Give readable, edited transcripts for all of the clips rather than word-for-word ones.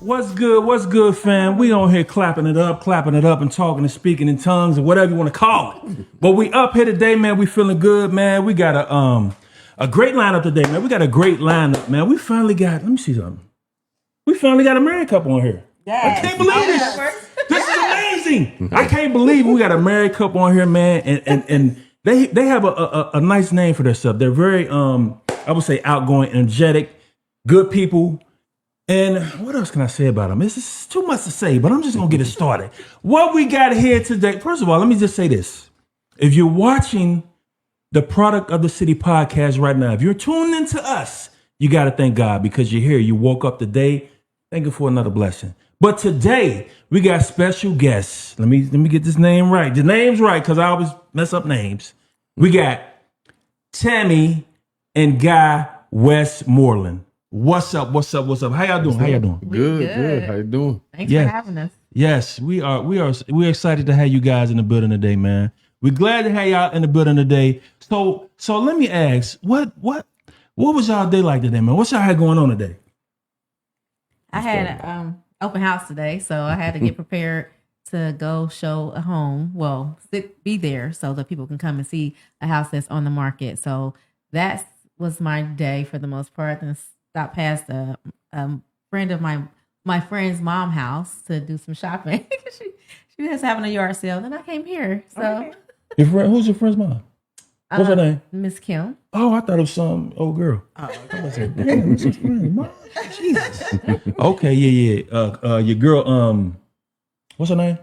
What's good, fam? We on here clapping it up, and talking and speaking in tongues or whatever you want to call it. But we up here today, man. We feeling good, man. We got a great lineup today, man. We got a great lineup, man. We finally got, let me see something. We finally got a married couple on here. Yes. I can't believe this. This is amazing. I can't believe we got a married couple on here, man. And they have a nice name for themselves. They're very, I would say, outgoing, energetic, good people. And what else can I say about them? It's too much to say, but I'm just going to get it started. What we got here today, first of all, let me just say this. If you're watching the Product of the City podcast right now, if you're tuned into us, you got to thank God because you're here. You woke up today. Thank you for another blessing. But today, we got special guests. Let me get this name right. The name's right because I always mess up names. We got Tammy and Guy Westmoreland. What's up? How y'all doing? Good. How you doing? Thanks for having us. Yes, we're excited to have you guys in the building today, man. We're glad to have y'all in the building today. So let me ask, what was y'all day like today, man? What y'all had going on today? I had an open house today, so I had to get prepared to go show a home. Well, be there so that people can come and see a house that's on the market. So that was my day for the most part. And stopped past a friend of my friend's mom house to do some shopping. she was having a yard sale. Then I came here. So, okay. Who's your friend's mom? What's her name? Miss Kim. Oh, I thought it was some old girl. Oh, I said, damn, what's your friend's mom? Jesus. Okay, yeah. Your girl, what's her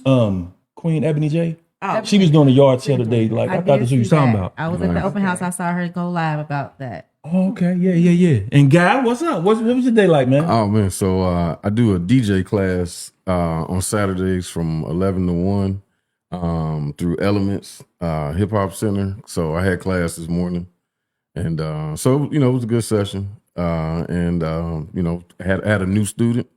name? Queen Ebony J. Oh, she was doing a yard sale today. Like I thought that's what you were talking about. I was at the open house. I saw her go live about that. Oh, okay, yeah. And Guy, what's up? What was your day like, man? Oh man, so I do a DJ class on Saturdays from 11 to 1 through Elements Hip Hop Center. So I had class this morning, and so it was a good session. And had a new student,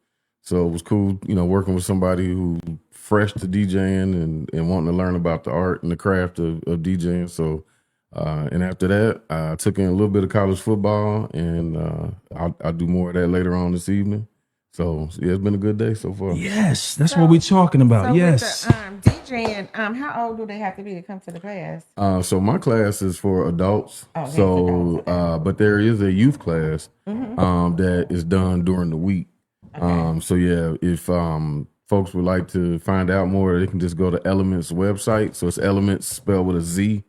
so it was cool. Working with somebody who fresh to DJing and wanting to learn about the art and the craft of DJing. So. And after that, I took in a little bit of college football, and I'll do more of that later on this evening. So yeah, it's been a good day so far. Yes, that's what we're talking about. So yes. With the, DJing, how old do they have to be to come to the class? So my class is for adults. Okay, so, okay. But there is a youth class that is done during the week. Okay. So yeah, if folks would like to find out more, they can just go to Elements website. So it's Elements spelled with a Z.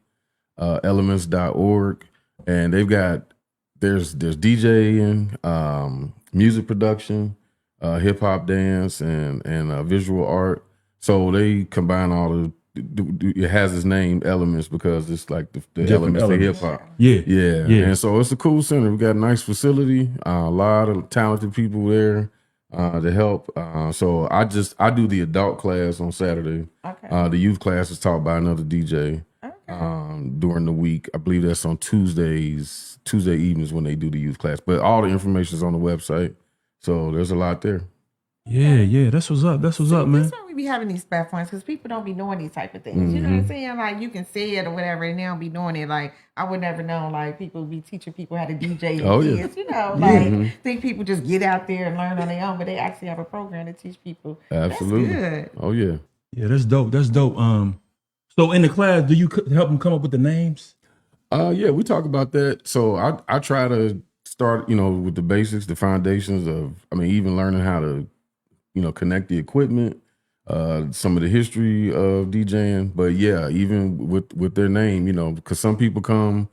Elements.org, and there's DJing, music production, hip hop dance, and visual art. So they combine all it has its name Elements because it's like the elements of hip hop. Yeah. And so it's a cool center. We got a nice facility, a lot of talented people there to help. So I do the adult class on Saturday. Okay. The youth class is taught by another DJ. During the week. I believe that's on Tuesday evenings when they do the youth class. But all the information is on the website. So there's a lot there. Yeah. That's what's up, man. That's why we be having these platforms, because people don't be knowing these type of things. You know what I'm saying? Like, you can say it or whatever, and they don't be knowing it. Like, I would never know, like, people be teaching people how to DJ and kids, think people just get out there and learn on their own, but they actually have a program to teach people. Absolutely. That's good. Oh, yeah. Yeah, that's dope. So in the class, do you help them come up with the names? Yeah, we talk about that. So I try to start, with the basics, the foundations of, even learning how to, connect the equipment, some of the history of DJing. But yeah, even with their name, because some people come,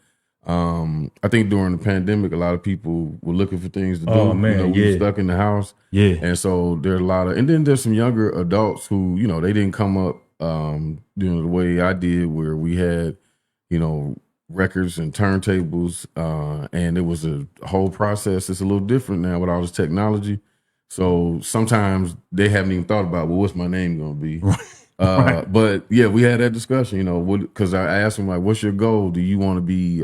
I think during the pandemic, a lot of people were looking for things to do. Oh man, we were stuck in the house. Yeah. And so there's a lot of, and then there's some younger adults who, they didn't come up, the way I did, where we had, records and turntables, and it was a whole process. It's a little different now with all this technology. So sometimes they haven't even thought about, well, what's my name going to be? Right. But yeah, we had that discussion, because I asked them, like, what's your goal? Do you want to be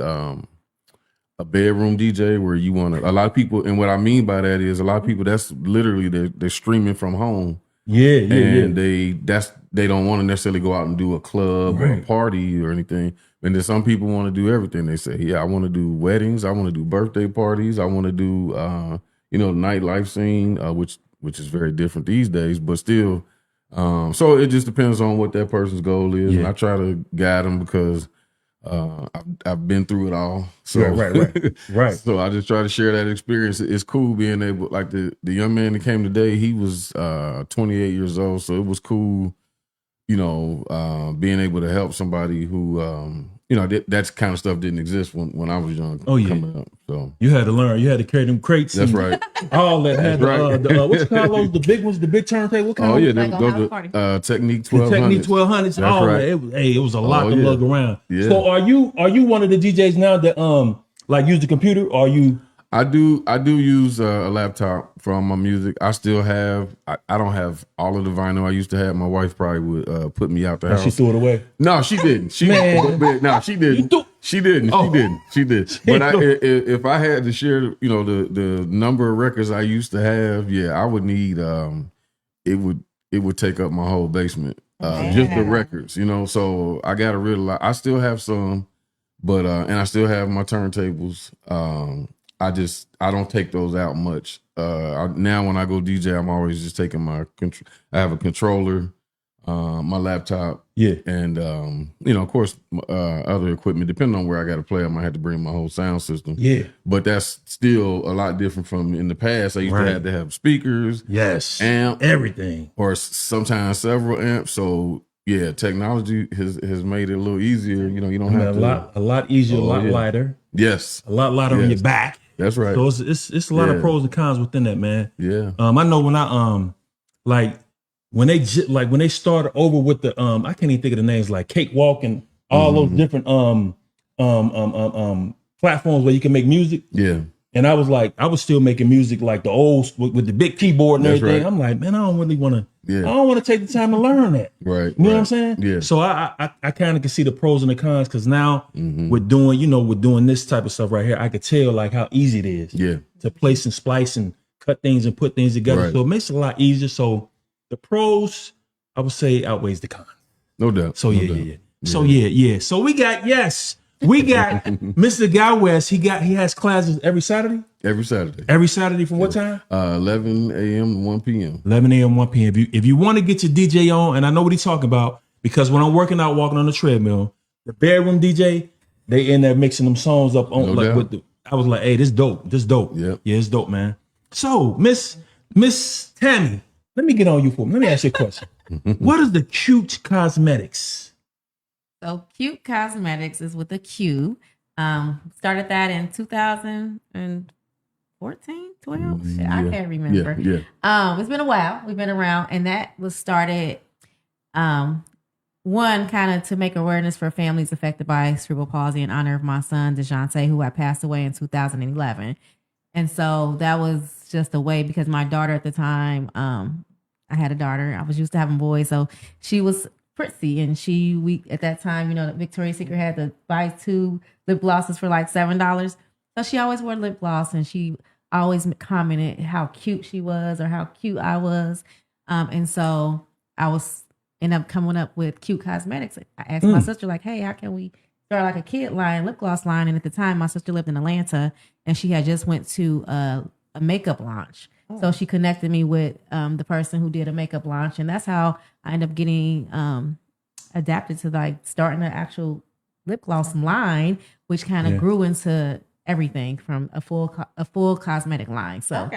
a bedroom DJ where you want to. A lot of people, and what I mean by that is a lot of people that's literally they're streaming from home. Yeah, And they don't want to necessarily go out and do a club or a party or anything. And then some people want to do everything. They say, yeah, I want to do weddings, I want to do birthday parties, I want to do nightlife scene, which is very different these days, but still. So it just depends on what that person's goal is, and I try to guide them because I've been through it all. So right. So I just try to share that experience. It's cool being able, like the young man that came today, he was 28 years old, so it was cool, being able to help somebody who that kind of stuff didn't exist when I was young. Coming up. So you had to learn. You had to carry them crates. That's right. All that had what's called those, the big ones, the big turntable. What kind of? Those Technique 1200s. Technique 1200s. That's right. It was a lot to lug around. Yeah. So are you one of the DJs now that like use the computer? Or are you? I do use a laptop for all my music. I still have. I don't have all of the vinyl I used to have. My wife probably would put me out the house. She threw it away. No, she didn't. She didn't. She didn't. She did. But if I had to share, the number of records I used to have, I would need. It would take up my whole basement. Just the records, So I got a real lot. I still have some, but and I still have my turntables. I don't take those out much. Now when I go DJ, I'm always just taking I have a controller, my laptop, and of course other equipment. Depending on where I got to play, I might have to bring my whole sound system. Yeah, but that's still a lot different from in the past. I used to have to have speakers, amp, everything, or sometimes several amps. So yeah, technology has made it a little easier. You don't have a lot easier, a lot lighter. Yes, a lot lighter on your back. That's right. So it's a lot of pros and cons within that, man. Yeah. I know when I when they started over with the I can't even think of the names, like Cakewalk and all those different platforms where you can make music. Yeah. And I was still making music like the old with the big keyboard and everything. Right. I'm like, man, I don't really want to. Yeah. I don't want to take the time to learn that. Right. You know what I'm saying? Yeah. So I kind of can see the pros and the cons because now with doing this type of stuff right here, I could tell like how easy it is. Yeah. To place and splice and cut things and put things together. Right. So it makes it a lot easier. So the pros, I would say, outweighs the cons. No doubt. So yeah. So yeah. So we got Mr. Guy West. He has classes every Saturday. Every Saturday. Every Saturday from what time? 11 a.m. to 1 p.m. 11 a.m. 1 p.m. If you want to get your DJ on, and I know what he's talking about, because when I'm working out, walking on the treadmill, the bedroom DJ, they in there mixing them songs up on I was like, hey, this dope. Yep. Yeah, it's dope, man. So, Miss Tammy, let me get on you for me. Let me ask you a question. What is the Qute Cosmetics? So Qute Cosmetics is with a Q. Started that in 2014, 12. I can't remember. Yeah. It's been a while. We've been around, and that was started. One, kind of to make awareness for families affected by cerebral palsy in honor of my son DeJounte, who had passed away in 2011. And so that was just a way, because my daughter at the time, I had a daughter. I was used to having boys, so she was prissy, and we at that time, Victoria's Secret had to buy 2 lip glosses for like $7. So she always wore lip gloss, and she always commented how cute she was or how cute I was. And so I ended up coming up with Qute Cosmetics. I asked my sister, like, hey, how can we start like a kid line, lip gloss line? And at the time, my sister lived in Atlanta, and she had just went to a makeup launch. So she connected me with the person who did a makeup launch, and that's how I ended up getting adapted to like starting an actual lip gloss line, which kind of grew into everything from a full cosmetic line. So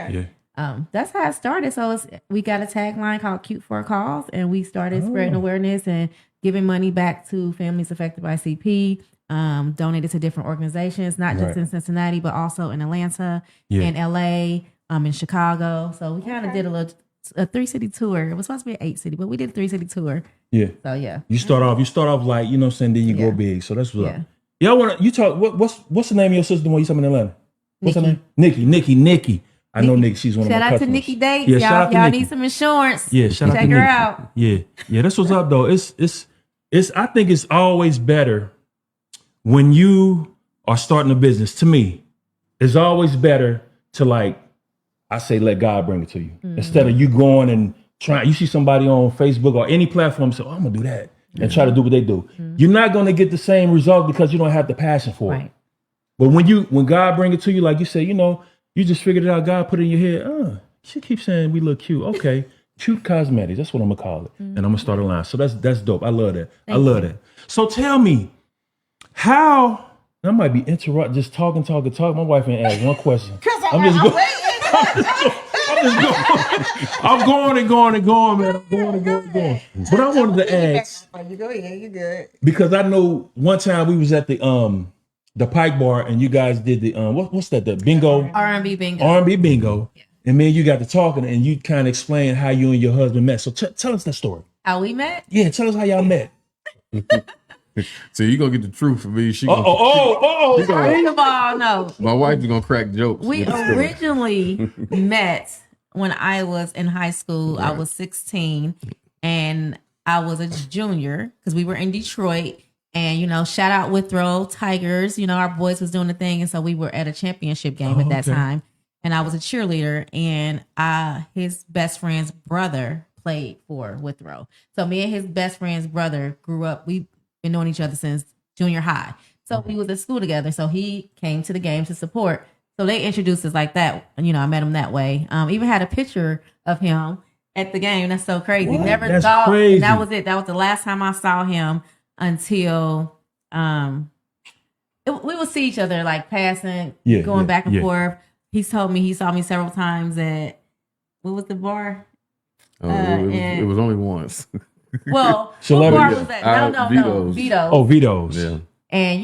that's how it started. So we got a tagline called Qute for a Cause, and we started spreading awareness and giving money back to families affected by CP. Donated to different organizations, not just in Cincinnati, but also in Atlanta, in LA, in Chicago. So we kind of did a 3-city tour. It was supposed to be an 8-city, but we did a 3-city tour. Yeah. So yeah. You start off like, you know what I'm saying, then you go big. So that's what's up. Y'all you talk, what's the name of your sister when you come in Atlanta? What's her name? Nikki. I know Nikki, she's one of my customers. Shout out to Nikki Dates. Yeah, y'all need some insurance. Yeah, shout out to Nikki. Check her out. Yeah, that's what's up though. It's I think it's always better when you are starting a business, to me, it's always better to like, I say, let God bring it to you instead of you going and trying. You see somebody on Facebook or any platform, say, "Oh, I'm gonna do that," and try to do what they do. You're not gonna get the same result because you don't have the passion for it. But when God bring it to you, like you say, you just figured it out. God put it in your head. She keeps saying we look cute. Okay, Qute Cosmetics. That's what I'm gonna call it, and I'm gonna start a line. So that's dope. I love that. I love that. So tell me, how? I might be interrupted, just talking. My wife ain't asked one question. I'm just going. I'm going and going, man. I'm going and going. But I wanted to ask. You go ahead. You good? Because I know one time we was at the Pike Bar and you guys did the what's that? The bingo. R&B bingo. R&B bingo. Yeah. And me and you got to talking and you kind of explained how you and your husband met. So tell us that story. How we met? Yeah, tell us how y'all met. So you gonna get the truth from me. First of all, no. My wife is gonna crack jokes. We originally met when I was in high school. Right. I was 16 and I was a junior because we were in Detroit. And, shout out Withrow Tigers. Our boys was doing the thing. And so we were at a championship game at that time. And I was a cheerleader. And his best friend's brother played for Withrow. So me and his best friend's brother grew up. We've been knowing each other since junior high. So we was at school together. So he came to the game to support. So they introduced us like that. I met him that way. Even had a picture of him at the game. That's so crazy. What? Never That's thought. Crazy. And that was it. That was the last time I saw him until we would see each other like passing, going back and forth. He told me he saw me several times at, what was the bar? It was only once. Well, what bar was that? No, Vito's. Oh, Vito's. Yeah. And,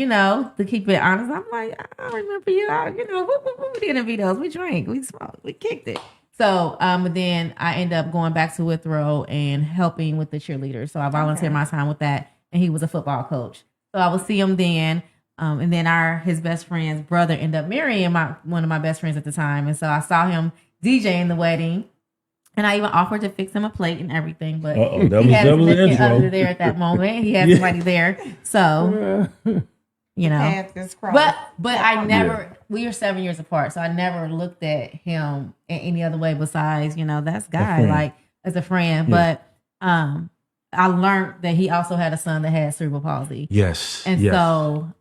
to keep it honest, I'm like, I don't remember you. What we did in Vito's? We drank, we smoked, we kicked it. So, then I end up going back to Withrow and helping with the cheerleaders. So I volunteered my time with that. And he was a football coach. So I would see him then. And then his best friend's brother ended up marrying one of my best friends at the time. And so I saw him DJing the wedding. And I even offered to fix him a plate and everything. But that he was had his the intro. other there at that moment. He had somebody there. So, But I never, we are 7 years apart. So I never looked at him in any other way besides, that's Guy, like as a friend. Yeah. But I learned that he also had a son that had cerebral palsy. Yes. And so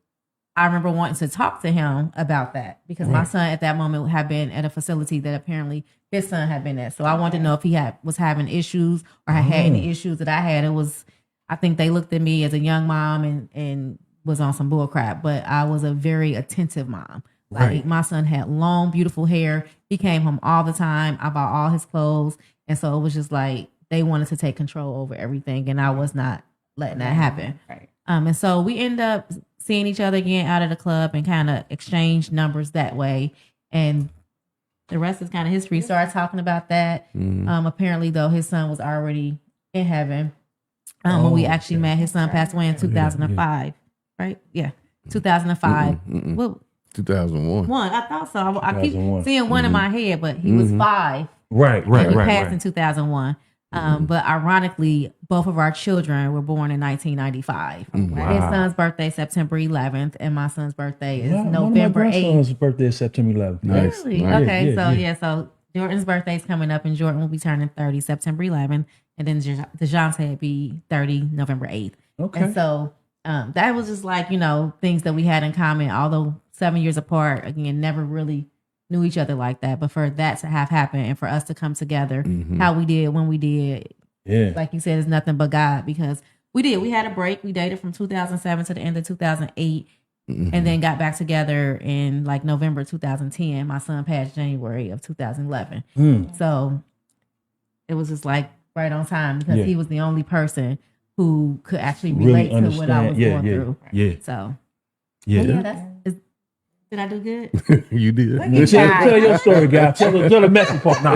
I remember wanting to talk to him about that because my son at that moment had been at a facility that apparently his son had been at. So I wanted to know if he was having issues or had any issues that I had. I think they looked at me as a young mom and was on some bull crap, but I was a very attentive mom. Like my son had long, beautiful hair. He came home all the time. I bought all his clothes. And so it was just like, they wanted to take control over everything, and I was not letting that happen. Right. And so we end up seeing each other again out of the club and kind of exchange numbers that way. And the rest is kind of history. Started talking about that. Apparently, though, his son was already in heaven when we actually met. His son passed away in 2005, right? Yeah, 2005. Well, 2001. I thought so. I keep seeing one in my head, but he was 5. Right. He passed in 2001. But ironically, both of our children were born in 1995. Wow. His son's birthday is September 11th, and my son's birthday is November 8th. My son's birthday is September 11th. Nice. Really? Nice. Okay, so Jordan's birthday is coming up, and Jordan will be turning 30 September 11th, and then DeJounte will be 30 November 8th. Okay. And so that was just like, things that we had in common, although 7 years apart, again, never really knew each other like that, but for that to have happened and for us to come together, how we did, when we did, like you said, it's nothing but God, because we had a break. We dated from 2007 to the end of 2008 and then got back together in like November 2010. My son passed January of 2011. So it was just like right on time because he was the only person who could actually relate to what I was going through. Yeah. So yeah, did I do good? You did. Tell your story, guys. Tell the messy part. No,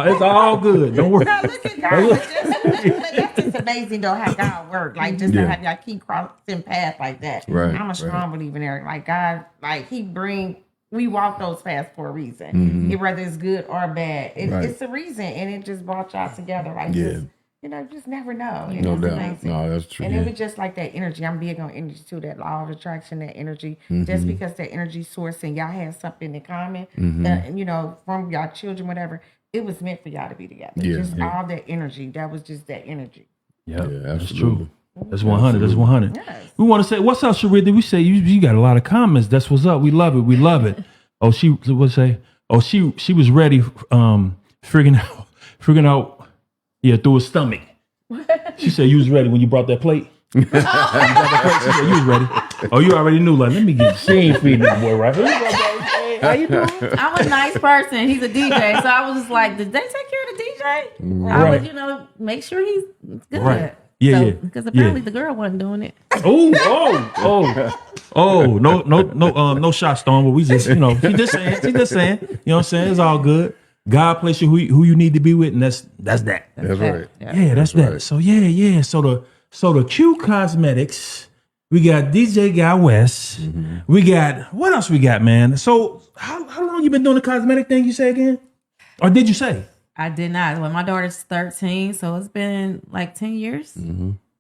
it's all good. Don't worry. No, look at God. That's just amazing, though, how God works. Like, just to have y'all keep crossing paths like that. Right. I'm a strong believer in there. Like, God, like, we walk those paths for a reason. Whether it's good or bad. It's a reason. And it just brought y'all together. Like, You know, you just never know. Yeah, No It's doubt. amazing. No, that's true. And it was just like that energy. I'm big on energy too, that law of attraction, that energy. Just because that energy source and y'all had something in common, and you know, from y'all children, whatever, it was meant for y'all to be together. Yeah. Just all that energy. That was just that energy. Yeah, Yeah, that's absolutely. true. That's 100. That's 100. Yes. We want to say, what's up, Sharita? We say you got a lot of comments. That's what's up. We love it. We love it. Oh, she would say. Oh, she was ready. Figuring out. Yeah, through her stomach. She said you was ready when you brought that plate. She said you was ready. Oh, you already knew. Like, let me get. She ain't feeding that boy right. Hey, how you doing? I'm a nice person. He's a DJ, so I was just like, did they take care of the DJ? I Right. would, you know, make sure he's good. Right. Yeah, yeah. Because apparently Yeah. the girl wasn't doing it. No shot storm, but we just, you know, she just saying, you know what I'm saying? It's all good. God place you who you need to be with, and that's that. That's right. Yeah, that's that. right. So yeah. So the Qute Cosmetics, we got DJ Guy West. We got what else we got, man? So how long you been doing the cosmetic thing, you say again? Or did you say? I did not. Well, my daughter's 13, so it's been like 10 years.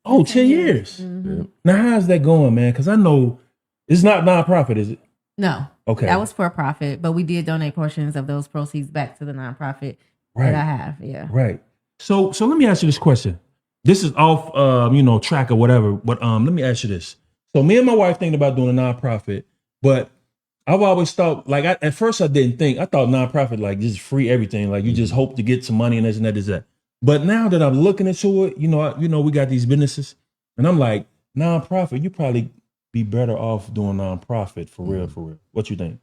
Oh, 10 years. Now how's that going, man? Because I know it's not nonprofit, is it? No. Okay. That was for profit, but we did donate portions of those proceeds back to the nonprofit Right. that I have. Yeah. Right. So let me ask you this question. This is off track or whatever, but let me ask you this. So me and my wife thinking about doing a nonprofit, but I've always thought, like, at first I didn't think. I thought nonprofit, like, just free everything. Like, you just hope to get some money and this and that, that. But now that I'm looking into it, we got these businesses, and I'm like, nonprofit, you probably be better off doing nonprofit for real, for real. What you think?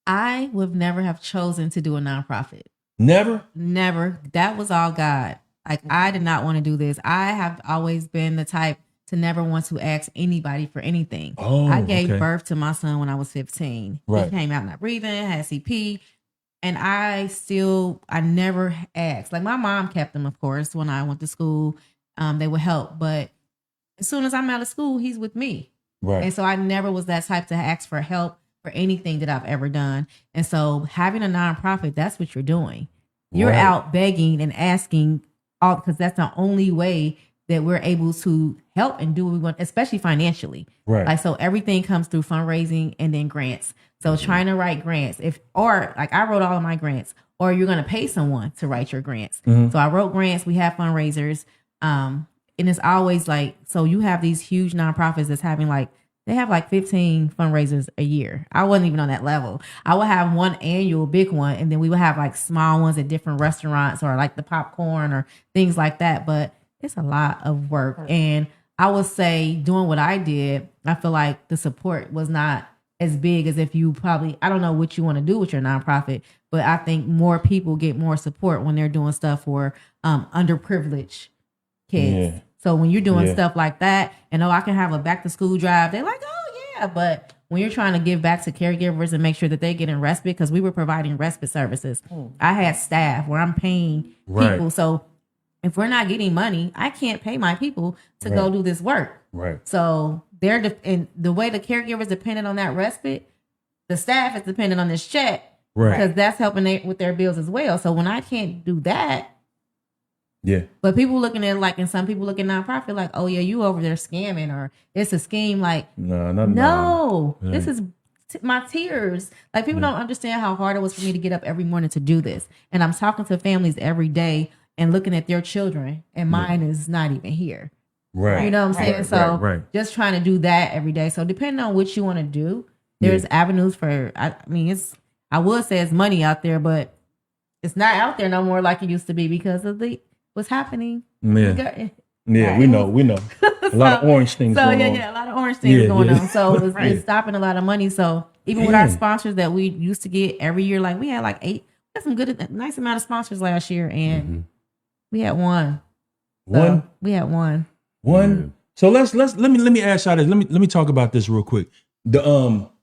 I would never have chosen to do a nonprofit. Never? Never. That was all God. Like, I did not want to do this. I have always been the type to never want to ask anybody for anything. Oh, I gave okay. birth to my son when I was 15. Right. He came out not breathing, had CP. And I never asked. Like, my mom kept him, of course, when I went to school. They would help. But as soon as I'm out of school, he's with me. Right. And so I never was that type to ask for help for anything that I've ever done. And so having a nonprofit, that's what you're doing. You're Right. out begging and asking all, because that's the only way that we're able to help and do what we want, especially financially. Right. Like, so everything comes through fundraising and then grants. So trying to write grants, or I wrote all of my grants, or you're going to pay someone to write your grants. So I wrote grants. We have fundraisers. And it's always like, so you have these huge nonprofits that's having they have 15 fundraisers a year. I wasn't even on that level. I would have one annual big one, and then we would have small ones at different restaurants or the popcorn or things like that. But it's a lot of work. And I would say doing what I did, I feel like the support was not as big as if you probably, I don't know what you want to do with your nonprofit, but I think more people get more support when they're doing stuff for underprivileged kids. Yeah. So when you're doing Yeah. stuff like that, and I can have a back to school drive, they're like, oh yeah. But when you're trying to give back to caregivers and make sure that they're getting respite, because we were providing respite services. I had staff where I'm paying Right. people. So if we're not getting money, I can't pay my people to go do this work. Right. So and the way the caregivers dependent on that respite, the staff is dependent on this check. Right. Because that's helping with their bills as well. So when I can't do that, Yeah. but people looking at and some people look at nonprofit like, oh yeah, you over there scamming, or it's a scheme. No, Yeah. this is my tears. People don't understand how hard it was for me to get up every morning to do this. And I'm talking to families every day and looking at their children, and mine is not even here. Right. You know what I'm saying? Right, So right. just trying to do that every day. So depending on what you want to do, there's avenues for, I would say it's money out there, but it's not out there no more like it used to be because of what's happening. Yeah. Yeah, we know. A lot of orange things going on. A lot of orange things going on. So it's stopping a lot of money. So even with our Yeah. sponsors that we used to get every year, we had 8, we had some nice amount of sponsors last year, and we had one. One? We had one. One. So let me ask y'all this. Let me talk about this real quick.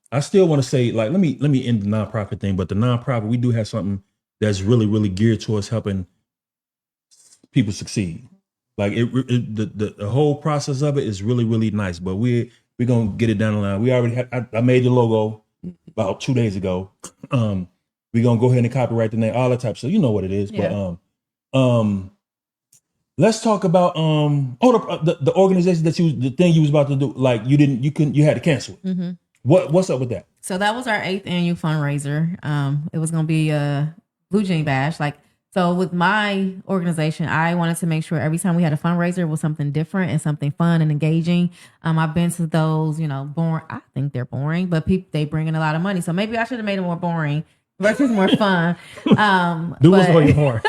I still want to say, let me end the nonprofit thing, but the nonprofit, we do have something that's really, really geared towards helping people succeed. The whole process of it is really, really nice, but we're gonna get it down the line. We already I made the logo about 2 days ago. We're gonna go ahead and copyright the name, all that type of stuff. You know what it is, Yeah. but Let's talk about the organization that the thing you was about to do. Like you had to cancel it. Mm-hmm. What's up with that? So that was our 8th annual fundraiser. It was going to be a Blue Jean Bash. So with my organization, I wanted to make sure every time we had a fundraiser, it was something different and something fun and engaging. I've been to those, boring. I think they're boring, but they bring in a lot of money. So maybe I should have made it more boring versus more fun. Do what's on your heart.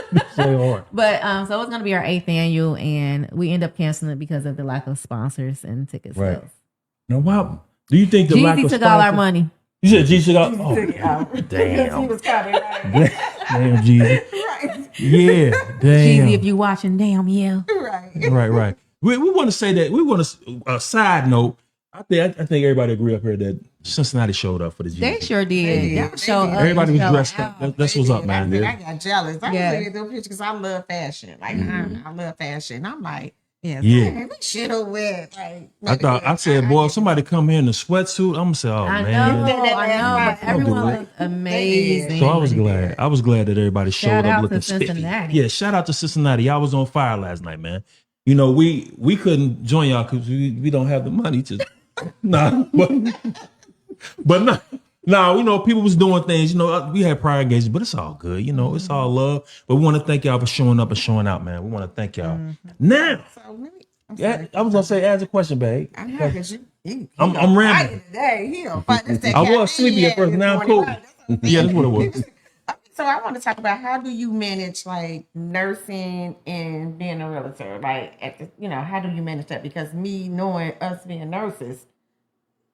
But so it was going to be our 8th annual, and we end up canceling it because of the lack of sponsors and ticket sales. Now, wow. Do you think the lack of Jeezy took all our money? You said Jeezy took all. Oh, Damn. He was coming, right? Damn, Jeezy. Right. Yeah, damn. Jeezy, if you watching, damn you. Right. We want to say that we want to. A side note. I think everybody agree up here that Cincinnati showed up for the Jeezy. They sure did. Y'all showed up. Everybody was Showed dressed out. up. That's what's up, man. I got jealous. I was looking at those pictures because I love fashion. Like I love fashion. I'm like, Yeah. man, we should have went. Like, I said, boy, if somebody come here in a sweatsuit, I'm gonna say, oh I man. know, but everyone do it. looked amazing. So I was glad. I was glad that everybody showed Shout up out looking to Cincinnati. spiffy. Yeah, shout out to Cincinnati. I was on fire last night, man. We couldn't join y'all because we don't have the money to. Nah, but no, people was doing things. We had prior engagements, but it's all good. It's all love. But we want to thank y'all for showing up and showing out, man. We want to thank y'all. Now, I was gonna say, ask a question, babe. I know because I'm rambling. Today, I was sleepy at first. Now I'm cool. Yeah, that's what it was. So I want to talk about how do you manage like nursing and being a realtor? Like how do you manage that? Because me knowing us being nurses,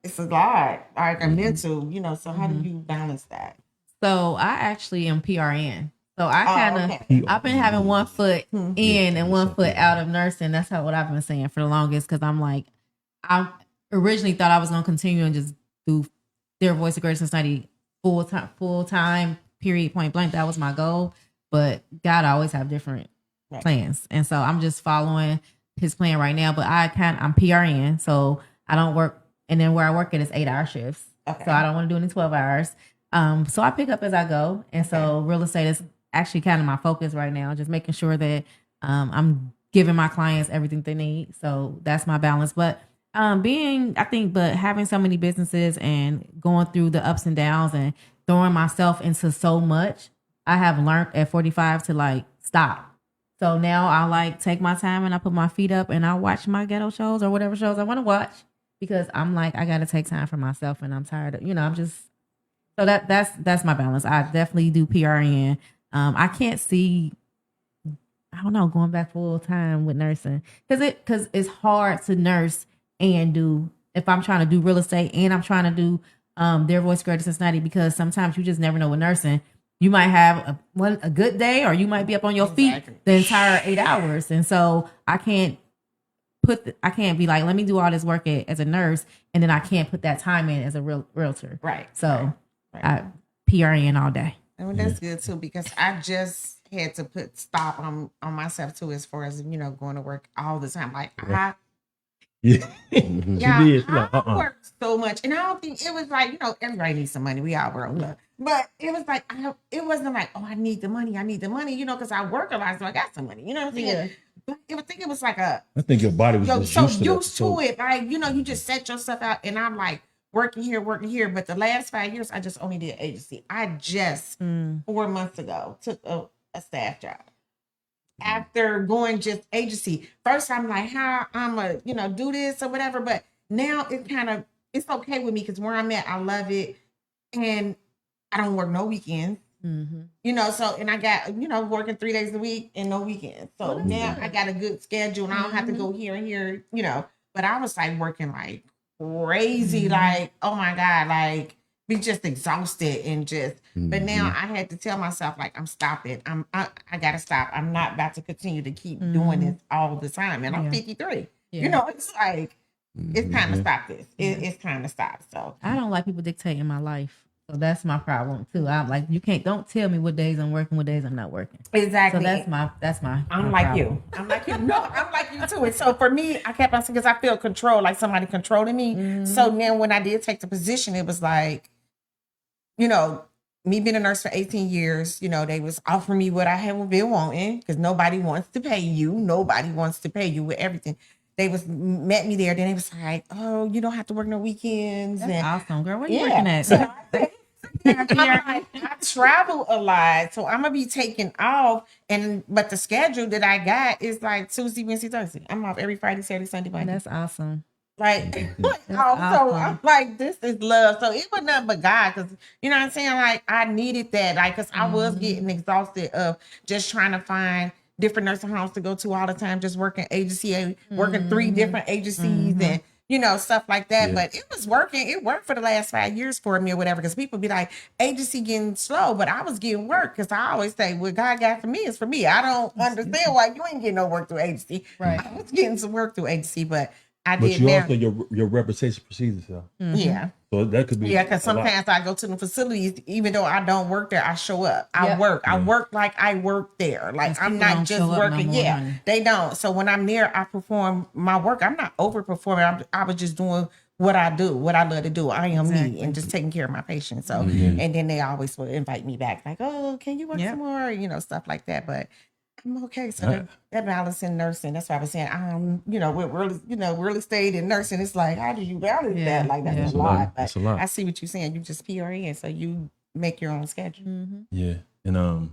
it's a lot. Like a mental, so how do you balance that? So I actually am PRN. So I've been having one foot in and one foot out of nursing. That's what I've been saying for the longest. Cause I'm like, I originally thought I was going to continue and just do their Voice of Greater Cincinnati full time, period, point blank. That was my goal. But God always have different plans. And so I'm just following his plan right now. But I'm PRN. So I don't work. And then where I work at is 8-hour shifts. Okay. So I don't want to do any 12 hours. So I pick up as I go. And so real estate is actually kind of my focus right now, just making sure that I'm giving my clients everything they need. So that's my balance. But having so many businesses and going through the ups and downs and throwing myself into so much, I have learned at 45 to stop. So now I take my time and I put my feet up and I watch my ghetto shows or whatever shows I want to watch because I'm I got to take time for myself and I'm tired of, I'm just, so that's my balance. I definitely do PRN. I can't see, I don't know, going back full time with nursing because it's hard to nurse and if I'm trying to do real estate and I'm trying to do their Voice Greater Cincinnati, because sometimes you just never know with nursing. You might have a good day or you might be up on your feet the entire 8 hours. And so I can't be like, let me do all this work as a nurse and then I can't put that time in as a realtor. Right. So I PRN all day. And that's good too, because I just had to put stop on myself too, as far as going to work all the time. I worked so much, and I don't think it was everybody needs some money. We all work, but it was it wasn't I need the money, because I work a lot, so I got some money. You know what I'm saying? Yeah. But I think it was I think your body was just used to it. You just set yourself out, and I'm working here. But the last 5 years, I just only did agency. I just 4 months ago took a staff job. After going just agency, first I'm how I'm a do this or whatever. But now it's okay with me because where I'm at, I love it, and I don't work no weekends. Mm-hmm. So and I got working 3 days a week and no weekends. So now I got a good schedule and I don't have to go here and here. But I was working crazy, oh my God, be just exhausted and just. But now I had to tell myself I'm stopping. I gotta stop. I'm not about to continue to keep doing this all the time. And I'm 53. Yeah. It's it's time to stop this. It's time to stop. So I don't like people dictating my life. So that's my problem too. I'm don't tell me what days I'm working, what days I'm not working. Exactly. So that's my I'm like you. I'm like you. No, I'm like you too. And so for me, I kept on saying, because I feel control, somebody controlling me. So now when I did take the position, it was me being a nurse for 18 years, you know, they was offering me what I had been wanting because nobody wants to pay you. Nobody wants to pay you with everything. They met me there. Then they was like, oh, you don't have to work no weekends. That's and awesome, girl. Where you working at? So I travel a lot, so I'm gonna be taking off. But the schedule that I got is like Tuesday, Wednesday, Thursday. I'm off every Friday, Saturday, Sunday, Monday. That's awesome. Like, so awesome. I'm like, this is love. So it was nothing but God, because you know what I'm saying. Like, I needed that, like, because I was getting exhausted of just trying to find different nursing homes to go to all the time, just working agency, working 3 different agencies and you know, stuff like that. Yeah. But it was working. It worked for the last 5 years for me or whatever. Because people be like, agency getting slow, but I was getting work. Because I always say, what God got for me is for me. I don't understand why you ain't getting no work through agency. Right. I was getting some work through agency, but I But did you now. also your reputation precedes itself. Yeah. So that could be Yeah, because a lot. sometimes I go to the facilities, even though I don't work there, I show up. I Yep. work. I work like I work there. Like Because I'm people not don't just show up no working. more, Yeah, honey. they don't. So when I'm there, I perform my work. I'm not overperforming. I was just doing what I do, what I love to do. I am me Exactly. and just taking care of my patients. So and then they always will invite me back, like, oh, can you work Yep. some more? You know, stuff like that. But I'm okay. So that balance in nursing, that's why I was saying, you know, with real estate and nursing, it's like, how do you balance Yeah, that? Like, that's yeah. a lot. But That's a lot. I see what you're saying. You just PRN, so you make your own schedule. Yeah, and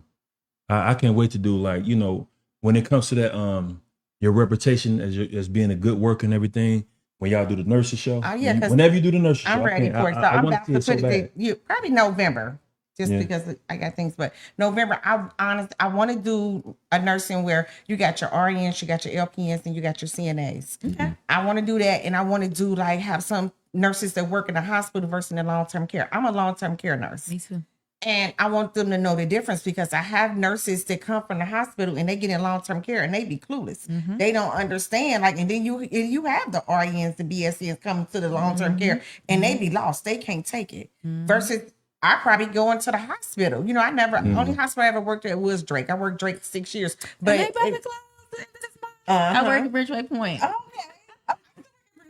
I can't wait to do, like, you know, when it comes to that your reputation as being a good worker and everything. When y'all do the nurses show, Oh, yeah, 'cause whenever you do the nurses show, I'm ready for it. So I'm want about to put it to you probably November, just because I got things. But November, I want to do a nursing where you got your RNs, you got your LPNs, and you got your CNAs. Okay. I want to do that, and I want to do like have some nurses that work in the hospital versus in long-term care. I'm a long-term care nurse. Me too. And I want them to know the difference because I have nurses that come from the hospital and they get in long-term care and they be clueless. They don't understand. Like, and then you have the RNs, the BSNs coming to the long-term care and they be lost. They can't take it. Versus I probably go into the hospital. You know, I never, only hospital I ever worked at was Drake. I worked Drake 6 years. But They about to close this month. I work at Bridgeway Point.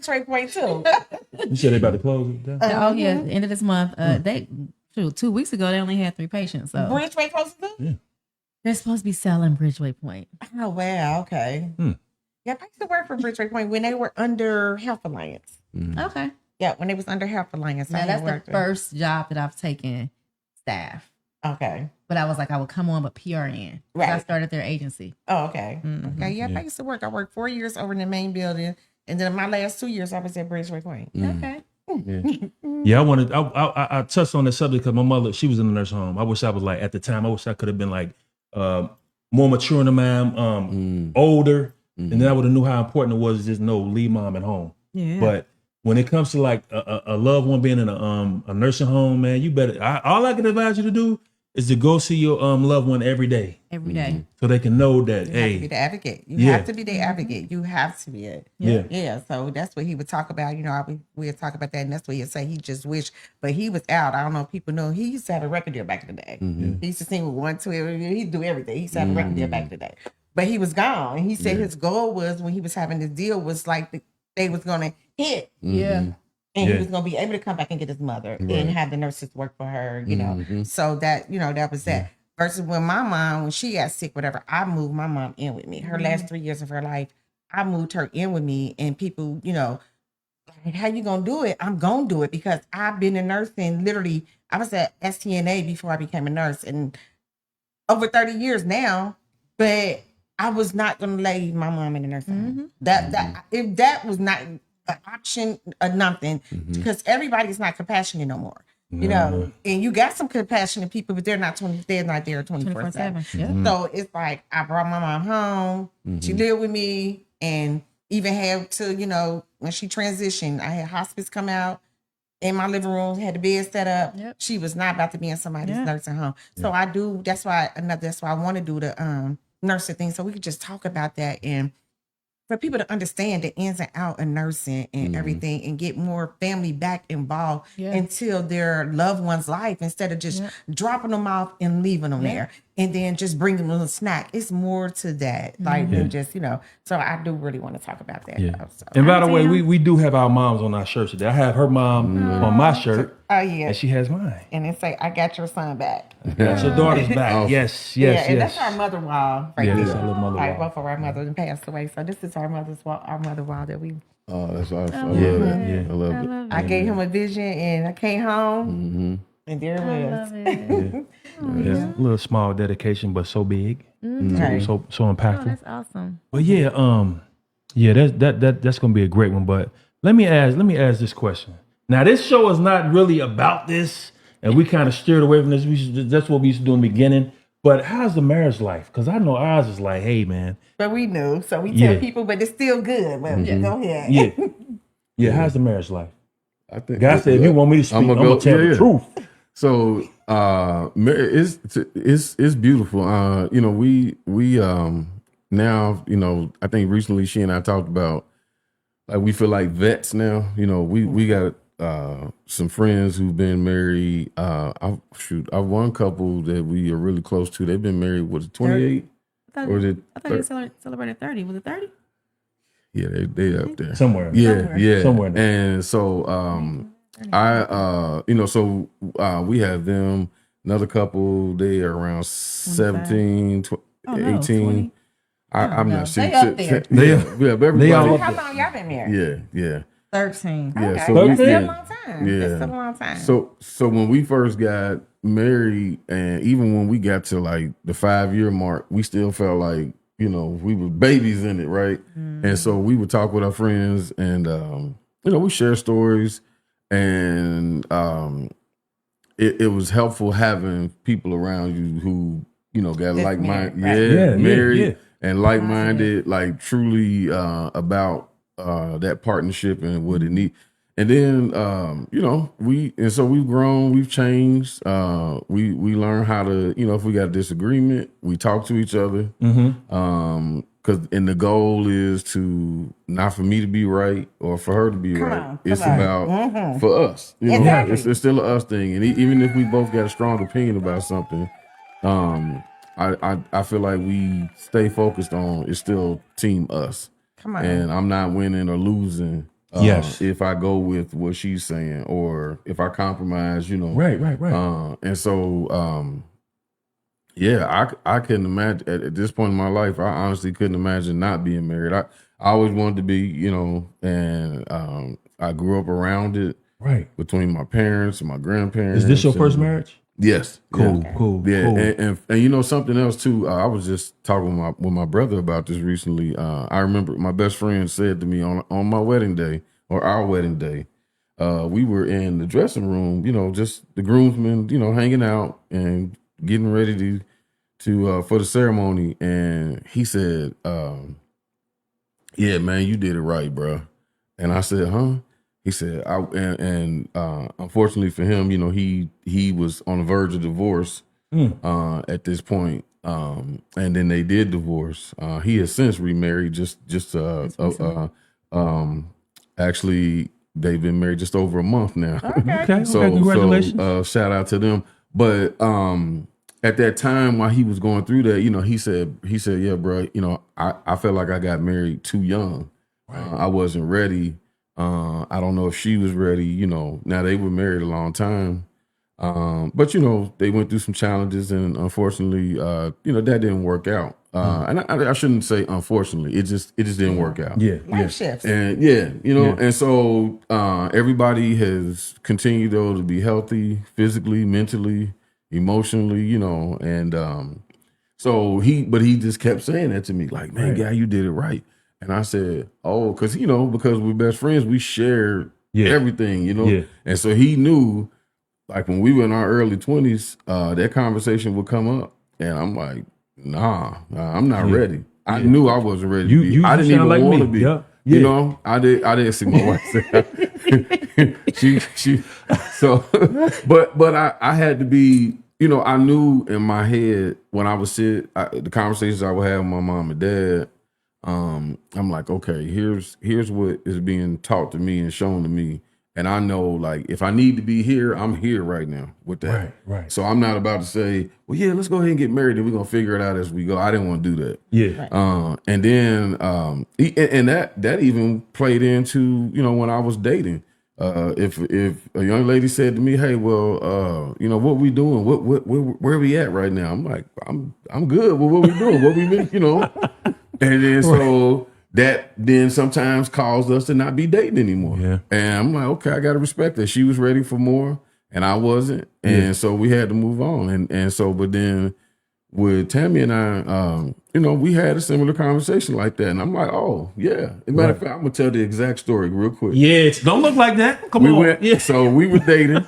Trade point too. You said they about to close it down? Oh yeah, the end of this month. They 2 weeks ago they only had 3 patients. So Bridgeway close too? they're supposed to be selling Bridgeway Point. Oh wow, okay. Yeah, I used to work for Bridgeway Point when they were under Health Alliance. Okay. Yeah, when they was under Health Alliance. Now that's the first job that I've taken staff. Okay. But I was like, I would come on, but PRN. Right. I started their agency. Oh, okay. Okay. Yeah, I used to work. I worked 4 years over in the main building. And then my last 2 years, I was at Bridgeway Point. Okay. Yeah, I touched on that subject because my mother, she was in the nursing home. I wish I was like, at the time, I wish I could have been like more mature than mom, older, and then I would have knew how important it was to just know leave mom at home. Yeah. But when it comes to like a loved one being in a nursing home, man, you better. All I can advise you to do is to go see your loved one every day. Every day. So they can know that, You hey, have to be the advocate. You have to be the advocate. You have to be it. Yeah. Yeah. So that's what he would talk about. You know, we would talk about that. And that's what he'd say. He just wished, but he was out. I don't know if people know. He used to have a record deal back in the day. He used to sing with 1, 2. He'd do everything. He used to have a record deal back in the day. But he was gone. And he said his goal was when he was having this deal was like they was going to hit. Yeah. And he was going to be able to come back and get his mother and have the nurses work for her, you know. So that, you know, that was that. Versus when my mom, when she got sick, whatever, I moved my mom in with me. Her last 3 years of her life, I moved her in with me. And people, you know, like, how you going to do it? I'm going to do it because I've been in nursing. Literally, I was at STNA before I became a nurse. And over 30 years now, but I was not going to leave my mom in the nursing home. If that was not an option or nothing, because everybody's not compassionate no more. You know, and you got some compassionate people, but they're not there 24/7. Yeah. So it's like I brought my mom home. She lived with me, and even had to, you know, when she transitioned, I had hospice come out in my living room, had the bed set up. Yep. She was not about to be in somebody's nursing home. So I do. That's why I want to do the nursing thing, so we could just talk about that and for people to understand the ins and outs of nursing and everything and get more family back involved until their loved one's life instead of just dropping them off and leaving them there. and then just bring them a snack. It's more to that, like than just, so I do really want to talk about that. Yeah. Though, so. And by the way, we do have our moms on our shirts today. I have her mom on my shirt. Oh yeah, and she has mine. And it say, "I got your son back." Got your daughter's back. Yes. And that's our mother wall. Right that's our little mother wall. Both of our mothers passed away, so this is our mother wall that we. Oh, that's awesome. I Yeah. love it. I love it. I gave him a vision, and I came home, and there it was. It's a little small dedication, but so big, Right. so impactful. Oh, that's awesome. But that's gonna be a great one. But let me ask this question. Now, this show is not really about this, and we kind of steered away from this. That's what we used to do in the beginning. But how's the marriage life? Because I know ours is like, hey, man. But we knew, so we tell people, but it's still good. But go ahead. Yeah. How's the marriage life? I think God said, if you want me to speak, I'm gonna tell the truth. So it's beautiful. We now, I think recently she and I talked about, like, we feel like vets now. We got some friends who've been married. I've one couple that we are really close to. They've been married, was it 28? I thought you celebrated 30. Was it 30? Yeah, they up there. Somewhere. Yeah. Somewhere. And so we have them, another couple, they are around 17, 18. 20. I'm not sure. They up there. Everybody. all How long y'all been married? Yeah. 13. Yeah, Okay. so That's we- still yeah. a long time. Yeah. That's still a long time. So when we first got married, and even when we got to like the 5-year mark, we still felt like, we were babies in it, right? And so we would talk with our friends, and we share stories, and it was helpful having people around you who got like minded, married and like minded, like truly about that partnership and what it needs. And then so we've grown, we've changed. We learn how to, if we got a disagreement, we talk to each other. And the goal is to not for me to be right or for her to be right. It's about for us. Exactly. It's still a us thing. And even if we both got a strong opinion about something, I feel like we stay focused on it's still team us. Come on. And I'm not winning or losing. If I go with what she's saying, or if I compromise, Right. And so, I couldn't imagine at this point in my life. I honestly couldn't imagine not being married. I always wanted to be, and I grew up around it. Right. Between my parents and my grandparents. Is this your first marriage? Yes. Cool. Yeah. Cool. Yeah, Cool. and something else too. I was just talking with my brother about this recently. I remember my best friend said to me on my wedding day, or our wedding day, we were in the dressing room, just the groomsmen, hanging out and getting ready to for the ceremony, and he said, "Yeah, man, you did it right, bro." And I said, "Huh?" He said, unfortunately for him, he was on the verge of divorce at this point. And then they did divorce. He has since remarried. Actually, they've been married just over a month now. Okay. Congratulations. So shout out to them. But at that time, while he was going through that, he said, "Yeah, bro, I felt like I got married too young. I wasn't ready. I don't know if she was ready, now they were married a long time. But they went through some challenges, and unfortunately, that didn't work out. And I shouldn't say unfortunately, it just didn't work out. Life shifts. And and so everybody has continued though to be healthy physically, mentally, emotionally, and so he just kept saying that to me, like, "Man, Guy, you did it right." And I said, "Oh, because we're best friends, we share everything, And so he knew, like, when we were in our early 20s, that conversation would come up, and I'm like, "Nah, I'm not ready." I knew I wasn't ready. I didn't even like want to me. be. Yeah. I didn't see my wife. she. So, but I had to be. I knew in my head when I was the conversations I would have with my mom and dad. I'm like, okay, here's what is being taught to me and shown to me, And I know, like, if I need to be here, I'm here right now with that. Right. So I'm not about to say, well, yeah, let's go ahead and get married and we're going to figure it out as we go. I didn't want to do that. Yeah. And then, and that even played into, when I was dating. If a young lady said to me, hey, well, what we doing? Where we at right now? I'm like, I'm good. Well, what we doing? What we been, And then so that then sometimes caused us to not be dating anymore. Yeah. And I'm like, okay, I got to respect that. She was ready for more and I wasn't. And so we had to move on. And so, but then with Tammy and I, we had a similar conversation like that. And I'm like, oh, yeah. As a matter of fact, I'm going to tell the exact story real quick. Yeah, don't look like that. Come on. So we were dating.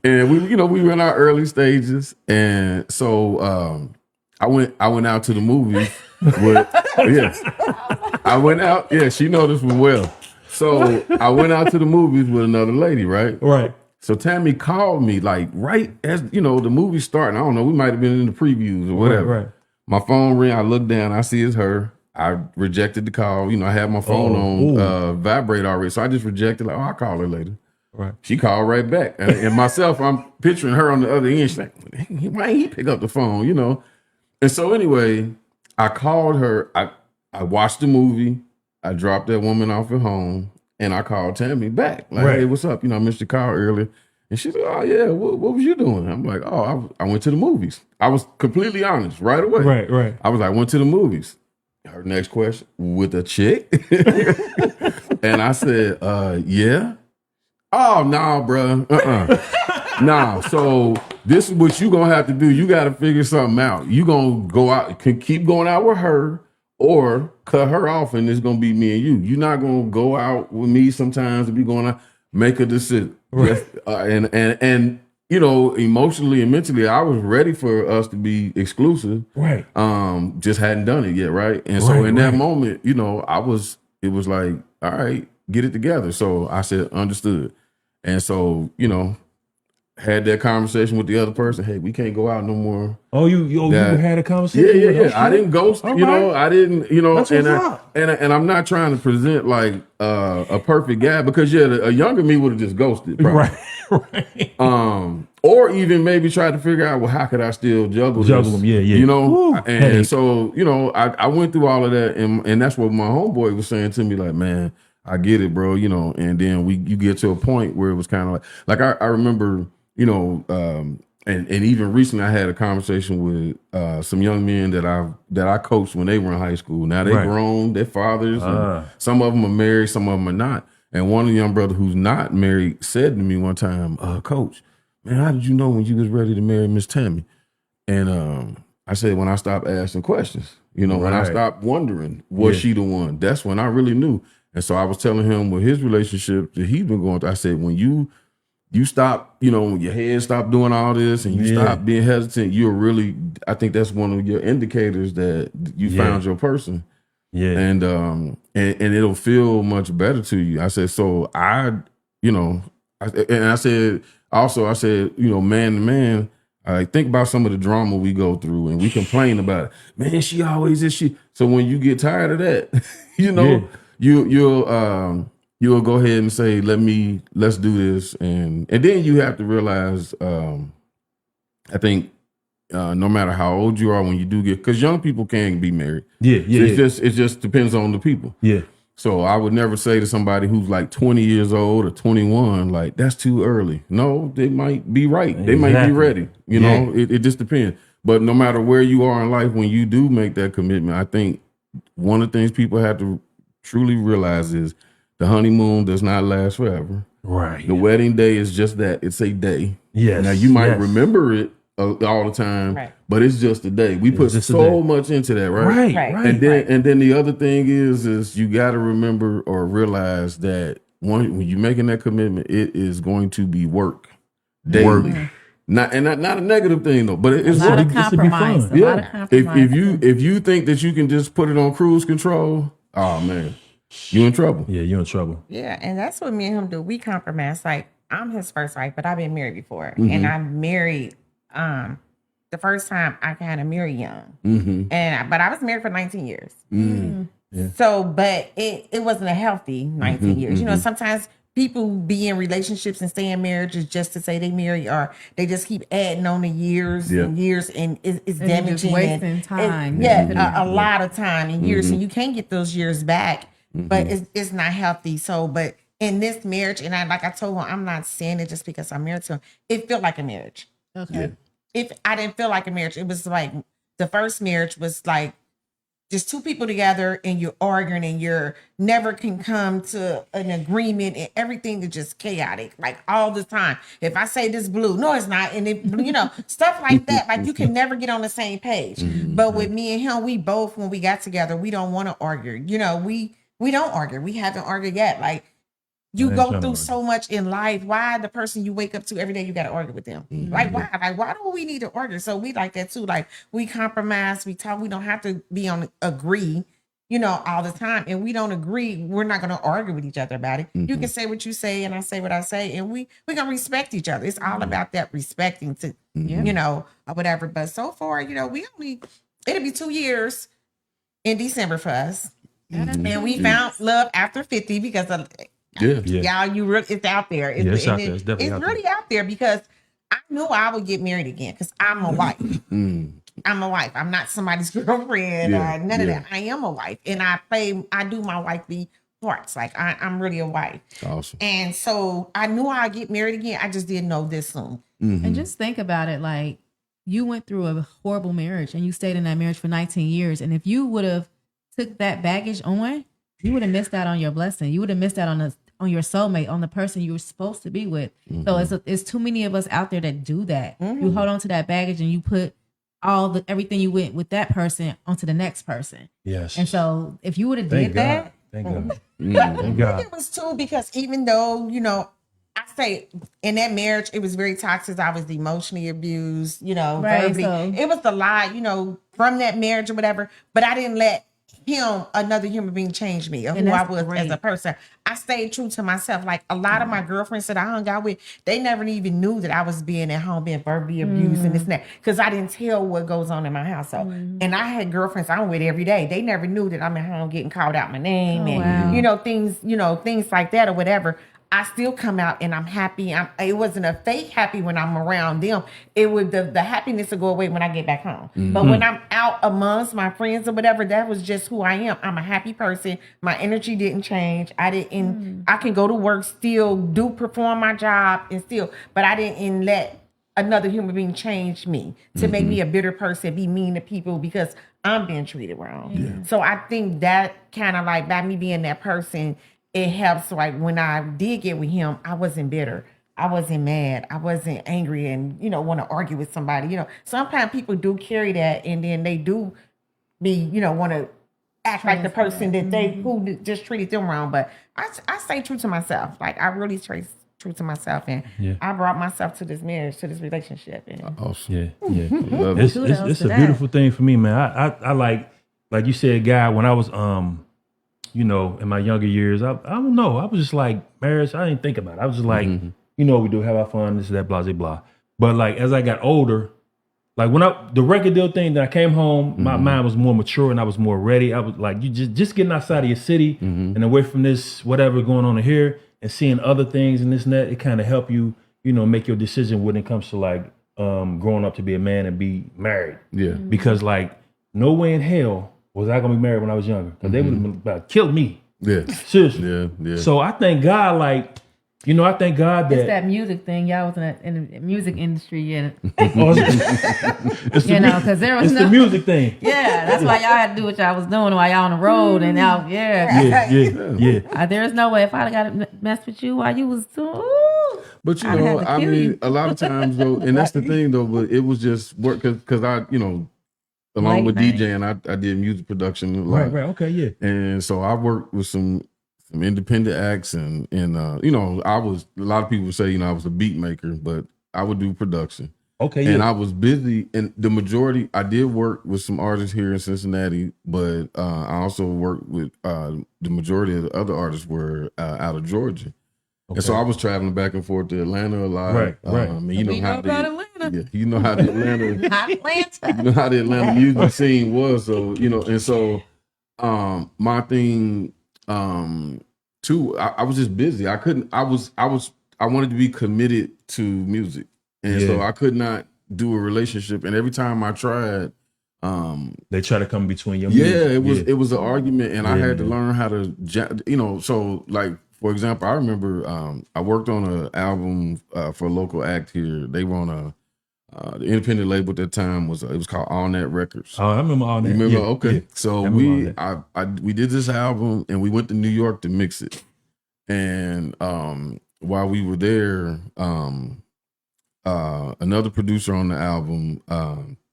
And we were in our early stages. And so I went out to the movies with, I went out. Yeah, she know this one well. So I went out to the movies with another lady, right? Right. So Tammy called me like right as, the movie starting. I don't know. We might have been in the previews or whatever. Right. My phone ring. I look down. I see it's her. I rejected the call. I had my phone on vibrate already. So I just rejected like, I'll call her later. Right. She called right back. And myself, I'm picturing her on the other end. She's like, why ain't he pick up the phone, And so anyway, I called her. I watched the movie. I dropped that woman off at home. And I called Tammy back. Like, hey, what's up? I missed your call earlier. And she's like, oh, yeah, what was you doing? I'm like, I went to the movies. I was completely honest right away. Right. I was like, went to the movies. Her next question, with a chick? And I said, yeah. Oh, no, bro. Nah, so this is what you going to have to do. You got to figure something out. You going to go out, keep going out with her, or cut her off and it's going to be me and you. You're not going to go out with me sometimes and be going to make a decision. Right. And emotionally and mentally, I was ready for us to be exclusive. Right. Just hadn't done it yet, right? And so in that moment, it was like, all right, get it together. So I said, understood. And so, had that conversation with the other person. Hey, we can't go out no more. Oh, you had a conversation? Yeah. I didn't ghost. All I didn't. That's what's up. And I'm not trying to present like a perfect guy because a younger me would have just ghosted. Probably. Right. Or even maybe try to figure out, well, how could I still juggle them? Yeah. Woo, and hey. So I went through all of that, and that's what my homeboy was saying to me. Like, man, I get it, bro. And then you get to a point where it was kind of like I remember. And even recently I had a conversation with some young men that I coached when they were in high school. Now they're grown, they're fathers. And some of them are married, some of them are not. And one of the young brothers who's not married said to me one time, Coach, man, how did you know when you was ready to marry Miss Tammy? And I said, when I stopped asking questions, when I stopped wondering, was she the one? That's when I really knew. And so I was telling him with his relationship that he's been going through. I said, when you stop, when your head stop doing all this and you stop being hesitant, you're really, I think that's one of your indicators that you found your person. Yeah. And it'll feel much better to you. I said, so I said, man to man, I think about some of the drama we go through and we complain about it. Man, she always is she. So when you get tired of that, you'll go ahead and say, let's do this. And then you have to realize, I think, no matter how old you are when you do because young people can be married. It just depends on the people. Yeah. So I would never say to somebody who's like 20 years old or 21, like, that's too early. No, they might be right. They might be ready. It just depends. But no matter where you are in life, when you do make that commitment, I think one of the things people have to truly realize is the honeymoon does not last forever. Right. The wedding day is just that. It's a day. Yes. Now, you might remember it all the time, but it's just a day. We put so much into that, right? Right. And then the other thing is you got to remember or realize that when you're making that commitment, it is going to be work daily. Work. Not a negative thing though, but it's a lot of compromise. A lot of compromise. If you think that you can just put it on cruise control, oh man. You in trouble. Yeah, you're in trouble. Yeah, and that's what me and him do. We compromise. Like, I'm his first wife, but I've been married before. Mm-hmm. And I married, the first time I kind of married young. Mm-hmm. But I was married for 19 years. Mm-hmm. So, but it wasn't a healthy 19 years. You know, sometimes people be in relationships and stay in marriages just to say they marry, or they just keep adding on the years and years, and it's damaging. Wasting time. A lot of time and years, and you can't get those years back. But it's not healthy. So, but in this marriage, and like I told him, I'm not saying it just because I'm married to him. It felt like a marriage. Okay. If I didn't feel like a marriage, it was like the first marriage was like just two people together, and you're arguing, and you're never can come to an agreement, and everything is just chaotic, like all the time. If I say this blue, no, it's not, and it, stuff like that. Like you can never get on the same page. But with me and him, we both, when we got together, we don't want to argue. We don't argue. We haven't argued yet. Like you go through so much in life. Why the person you wake up to every day, you got to argue with them? Like why? Like why do we need to argue? So we like that too. Like we compromise, we talk. We don't have to be on agree, all the time. And we don't agree. We're not going to argue with each other about it. You can say what you say, and I say what I say, and we gonna respect each other. It's all about that respecting to, or whatever. But so far, we only it'll be 2 years in December for us, and we found love after 50 because of. Y'all, it's out there. It's out there. It's really out there because I knew I would get married again because I'm a wife. I'm a wife. I'm not somebody's girlfriend or none of that. I am a wife, and I do my wifely parts. Like I'm really a wife. Awesome. And so I knew I'd get married again. I just didn't know this soon. And just think about it, like you went through a horrible marriage and you stayed in that marriage for 19 years. And if you would have took that baggage on, you would have missed out on your blessing. You would have missed out on your soulmate, on the person you were supposed to be with. So it's too many of us out there that do that. You hold on to that baggage and you put everything you went with that person onto the next person. Yes. And so if you would have did that, thank God. Thank God. It was too, because even though, I say in that marriage, it was very toxic. I was emotionally abused, verbally. So. It was a lot, from that marriage or whatever, but I didn't let another human being change me or who I was as a person. I stayed true to myself. Like a lot of my girlfriends that I hung out with, they never even knew that I was being at home, being verbally abused and this and that, because I didn't tell what goes on in my household. And I had girlfriends I'm with every day. They never knew that I'm at home getting called out my name things like that or whatever. I still come out and I'm happy. It wasn't a fake happy when I'm around them. It would the happiness will go away when I get back home. But when I'm out amongst my friends or whatever, that was just who I am. I'm a happy person. My energy didn't change. I can go to work, still perform my job but I didn't let another human being change me to make me a bitter person, be mean to people because I'm being treated wrong. Yeah. So I think that kind of like by me being that person, it helps. Like when I did get with him, I wasn't bitter. I wasn't mad. I wasn't angry and, want to argue with somebody. Sometimes people do carry that and then they do be, want to act like the person that who just treated them wrong. But I stay true to myself. Like I really stay true to myself. And I brought myself to this marriage, to this relationship. And awesome. Yeah. It's a beautiful thing for me, man. I like you said, Guy, when I was, in my younger years, I don't know. I was just like, marriage, I didn't think about it. I was just like, we do have our fun, this, that, blah, blah, blah. But like, as I got older, like when the record deal thing, that I came home, my mind was more mature and I was more ready. I was like, you just getting outside of your city and away from this, whatever going on here and seeing other things and this and that, it kind of help you, make your decision when it comes to like growing up to be a man and be married. Yeah. Because like, no way in hell was I gonna be married when I was younger? Because they would have about killed me. Yeah. Seriously. Yeah. So I thank God, I thank God that it's that music thing. Y'all was in the music industry, because there was the music thing. Yeah, that's why y'all had to do what y'all was doing while y'all on the road and out. Yeah. There's no way if I'd got to mess with you while you was doing. But I mean, a lot of times though, and that's the thing though. But it was just work because I, along with DJing, I did music production a lot. Right, okay, yeah. And so I worked with some independent acts and I was, a lot of people say, I was a beat maker, but I would do production. Okay, and I was busy, and the majority, I did work with some artists here in Cincinnati, but I also worked with, the majority of the other artists were out of Georgia. Okay. And so I was traveling back and forth to Atlanta a lot. Right. And you know how Atlanta. Yeah, you know how the Atlanta, you know how the Atlanta music scene was. So and so My thing, too, I was just busy. I couldn't. I wanted to be committed to music, and so I could not do a relationship. And every time I tried, they try to come between your music. It was an argument, and I had to learn how to, so like for example, I remember I worked on an album for a local act here. They were on the independent label at that time it was called All Net Records. Oh, I remember All Net. You remember? Okay, so we did this album, and we went to New York to mix it, and while we were there, another producer on the album,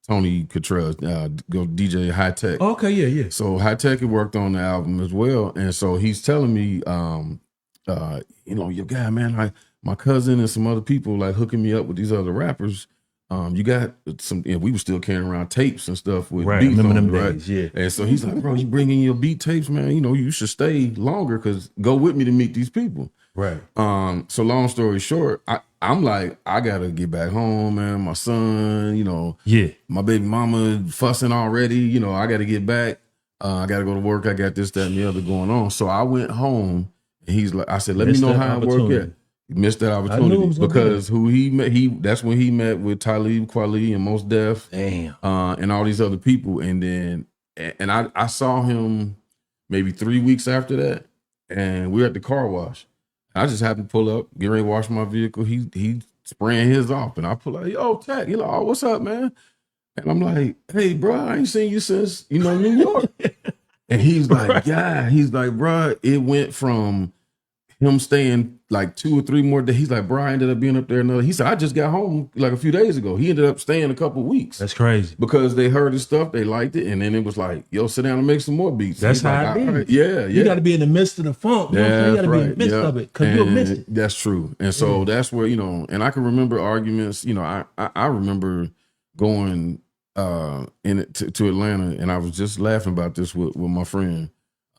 Tony Cottrell, go DJ High Tech. Okay, yeah. So High Tech had worked on the album as well, and so he's telling me, your guy, man, my cousin and some other people like hooking me up with these other rappers. You got some, we were still carrying around tapes and stuff with beats on them, right? Days, yeah. And so he's like, bro, you bring in your beat tapes, man. You should stay longer because go with me to meet these people. Right. So long story short, I'm like, I gotta get back home, man. My son, my baby mama fussing already. I gotta get back. I gotta go to work. I got this, that, and the other going on. So I went home, and he's like, I said, let me know how it worked out. He missed that opportunity because who he met, that's when he met with Talib Kweli and Mos Def, and all these other people. And then, and I saw him maybe 3 weeks after that, and we were at the car wash. I just happened to pull up, get ready to wash my vehicle. He spraying his off, and I pull out, yo, Tech, he's like, oh, what's up, man? And I'm like, hey, bro, I ain't seen you since New York. And he's like, yeah, he's like, bro, it went from him staying like 2 or 3 more days. He's like, bro, I ended up being up there another. He said, I just got home like a few days ago. He ended up staying a couple weeks. That's crazy. Because they heard his stuff, they liked it, and then it was like, yo, sit down and make some more beats. That's how it is. Right. Yeah. You got to be in the midst of the funk. You got to be in the midst of it because you'll miss it. That's true. And so that's where, and I can remember arguments. I remember going to Atlanta, and I was just laughing about this with my friend.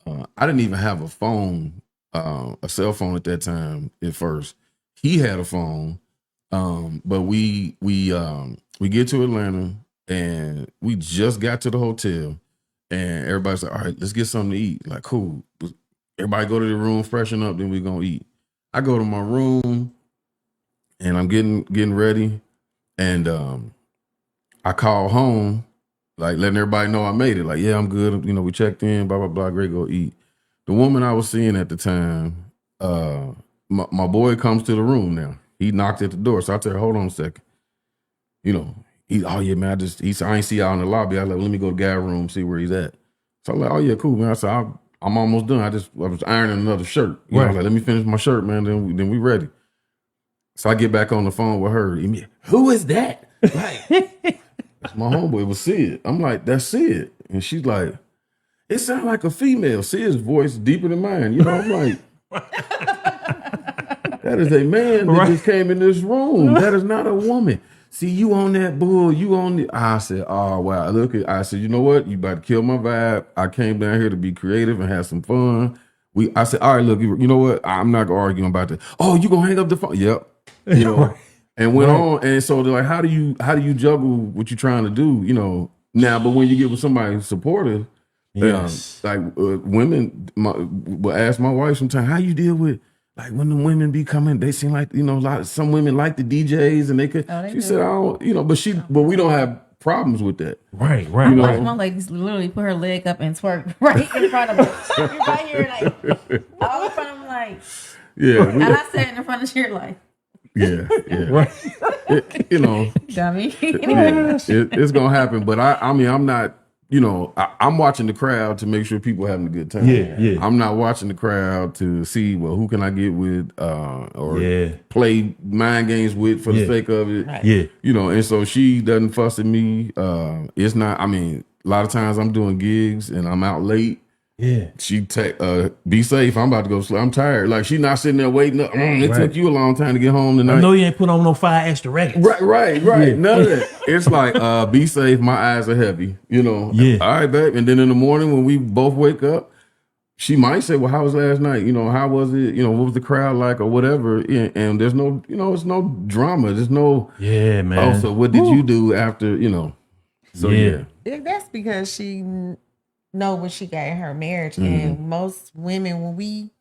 I didn't even have a phone. A cell phone at that time at first. He had a phone, but we get to Atlanta and we just got to the hotel, and everybody's like, all right, let's get something to eat. Like, cool. Everybody go to the room, freshen up, then we're gonna eat. I go to my room and I'm getting ready, and I call home, like letting everybody know I made it. Like, yeah, I'm good. We checked in, blah, blah, blah, great, go eat. The woman I was seeing at the time, my boy comes to the room now. He knocked at the door. So I tell her, hold on a second. Oh yeah, man, he said, I ain't see y'all in the lobby. I was like, let me go to Guy room, see where he's at. So I'm like, oh yeah, cool, man. I said, I'm almost done. I was ironing another shirt. I was like, let me finish my shirt, man, then we ready. So I get back on the phone with her. Who is that? Like, that's my homeboy, it was Sid. I'm like, that's Sid. And she's like, it sounds like a female. Sid's voice deeper than mine. I'm like, that is a man that just came in this room. That is not a woman. See, you on that bull. You on the. I said, oh, wow. I said, you know what? You about to kill my vibe. I came down here to be creative and have some fun. I said, all right, look, you know what? I'm not going to argue about that. Oh, you going to hang up the phone? Yep. And went on. And so they're like, how do you juggle what you're trying to do? Now, but when you get with somebody supportive, yes. Women will ask my wife sometimes, how you deal with like when the women be coming, they seem like, some women like the DJs and they could, she said, I don't, but we don't have problems with that. Right. My ladies literally put her leg up and twerk right in front of me. Right here, like, all in front of me, like, yeah. And I sat in front of her, like, yeah. Right. Dummy. It's gonna happen, but I'm not. I'm watching the crowd to make sure people are having a good time. Yeah. I'm not watching the crowd to see, well, who can I get with, or play mind games with for the sake of it. Right. Yeah. And so she doesn't fuss at me. It's not. A lot of times I'm doing gigs and I'm out late. Yeah. She be safe. I'm about to go sleep. I'm tired. Like, she's not sitting there waiting up. It took you a long time to get home tonight. I know you ain't put on no 5 extra records. Right. Yeah. None of that. It's like, be safe. My eyes are heavy. Yeah. All right, babe. And then in the morning when we both wake up, she might say, well, how was last night? How was it? What was the crowd like or whatever? And there's no, it's no drama. There's no, yeah, man. So what did you do after, So yeah. That's because she know what she got in her marriage. And most women, when we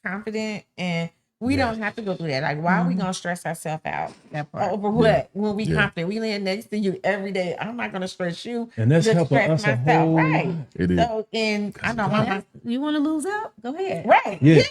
confident and we don't have to go through that. Like, why are we gonna stress ourselves out over what? When we confident, we live next to you every day. I'm not gonna stress you, and that's to helping stress us a myself, whole right? lot. It is. So, and I know my mom, You want to lose out? Go ahead. right? Yeah.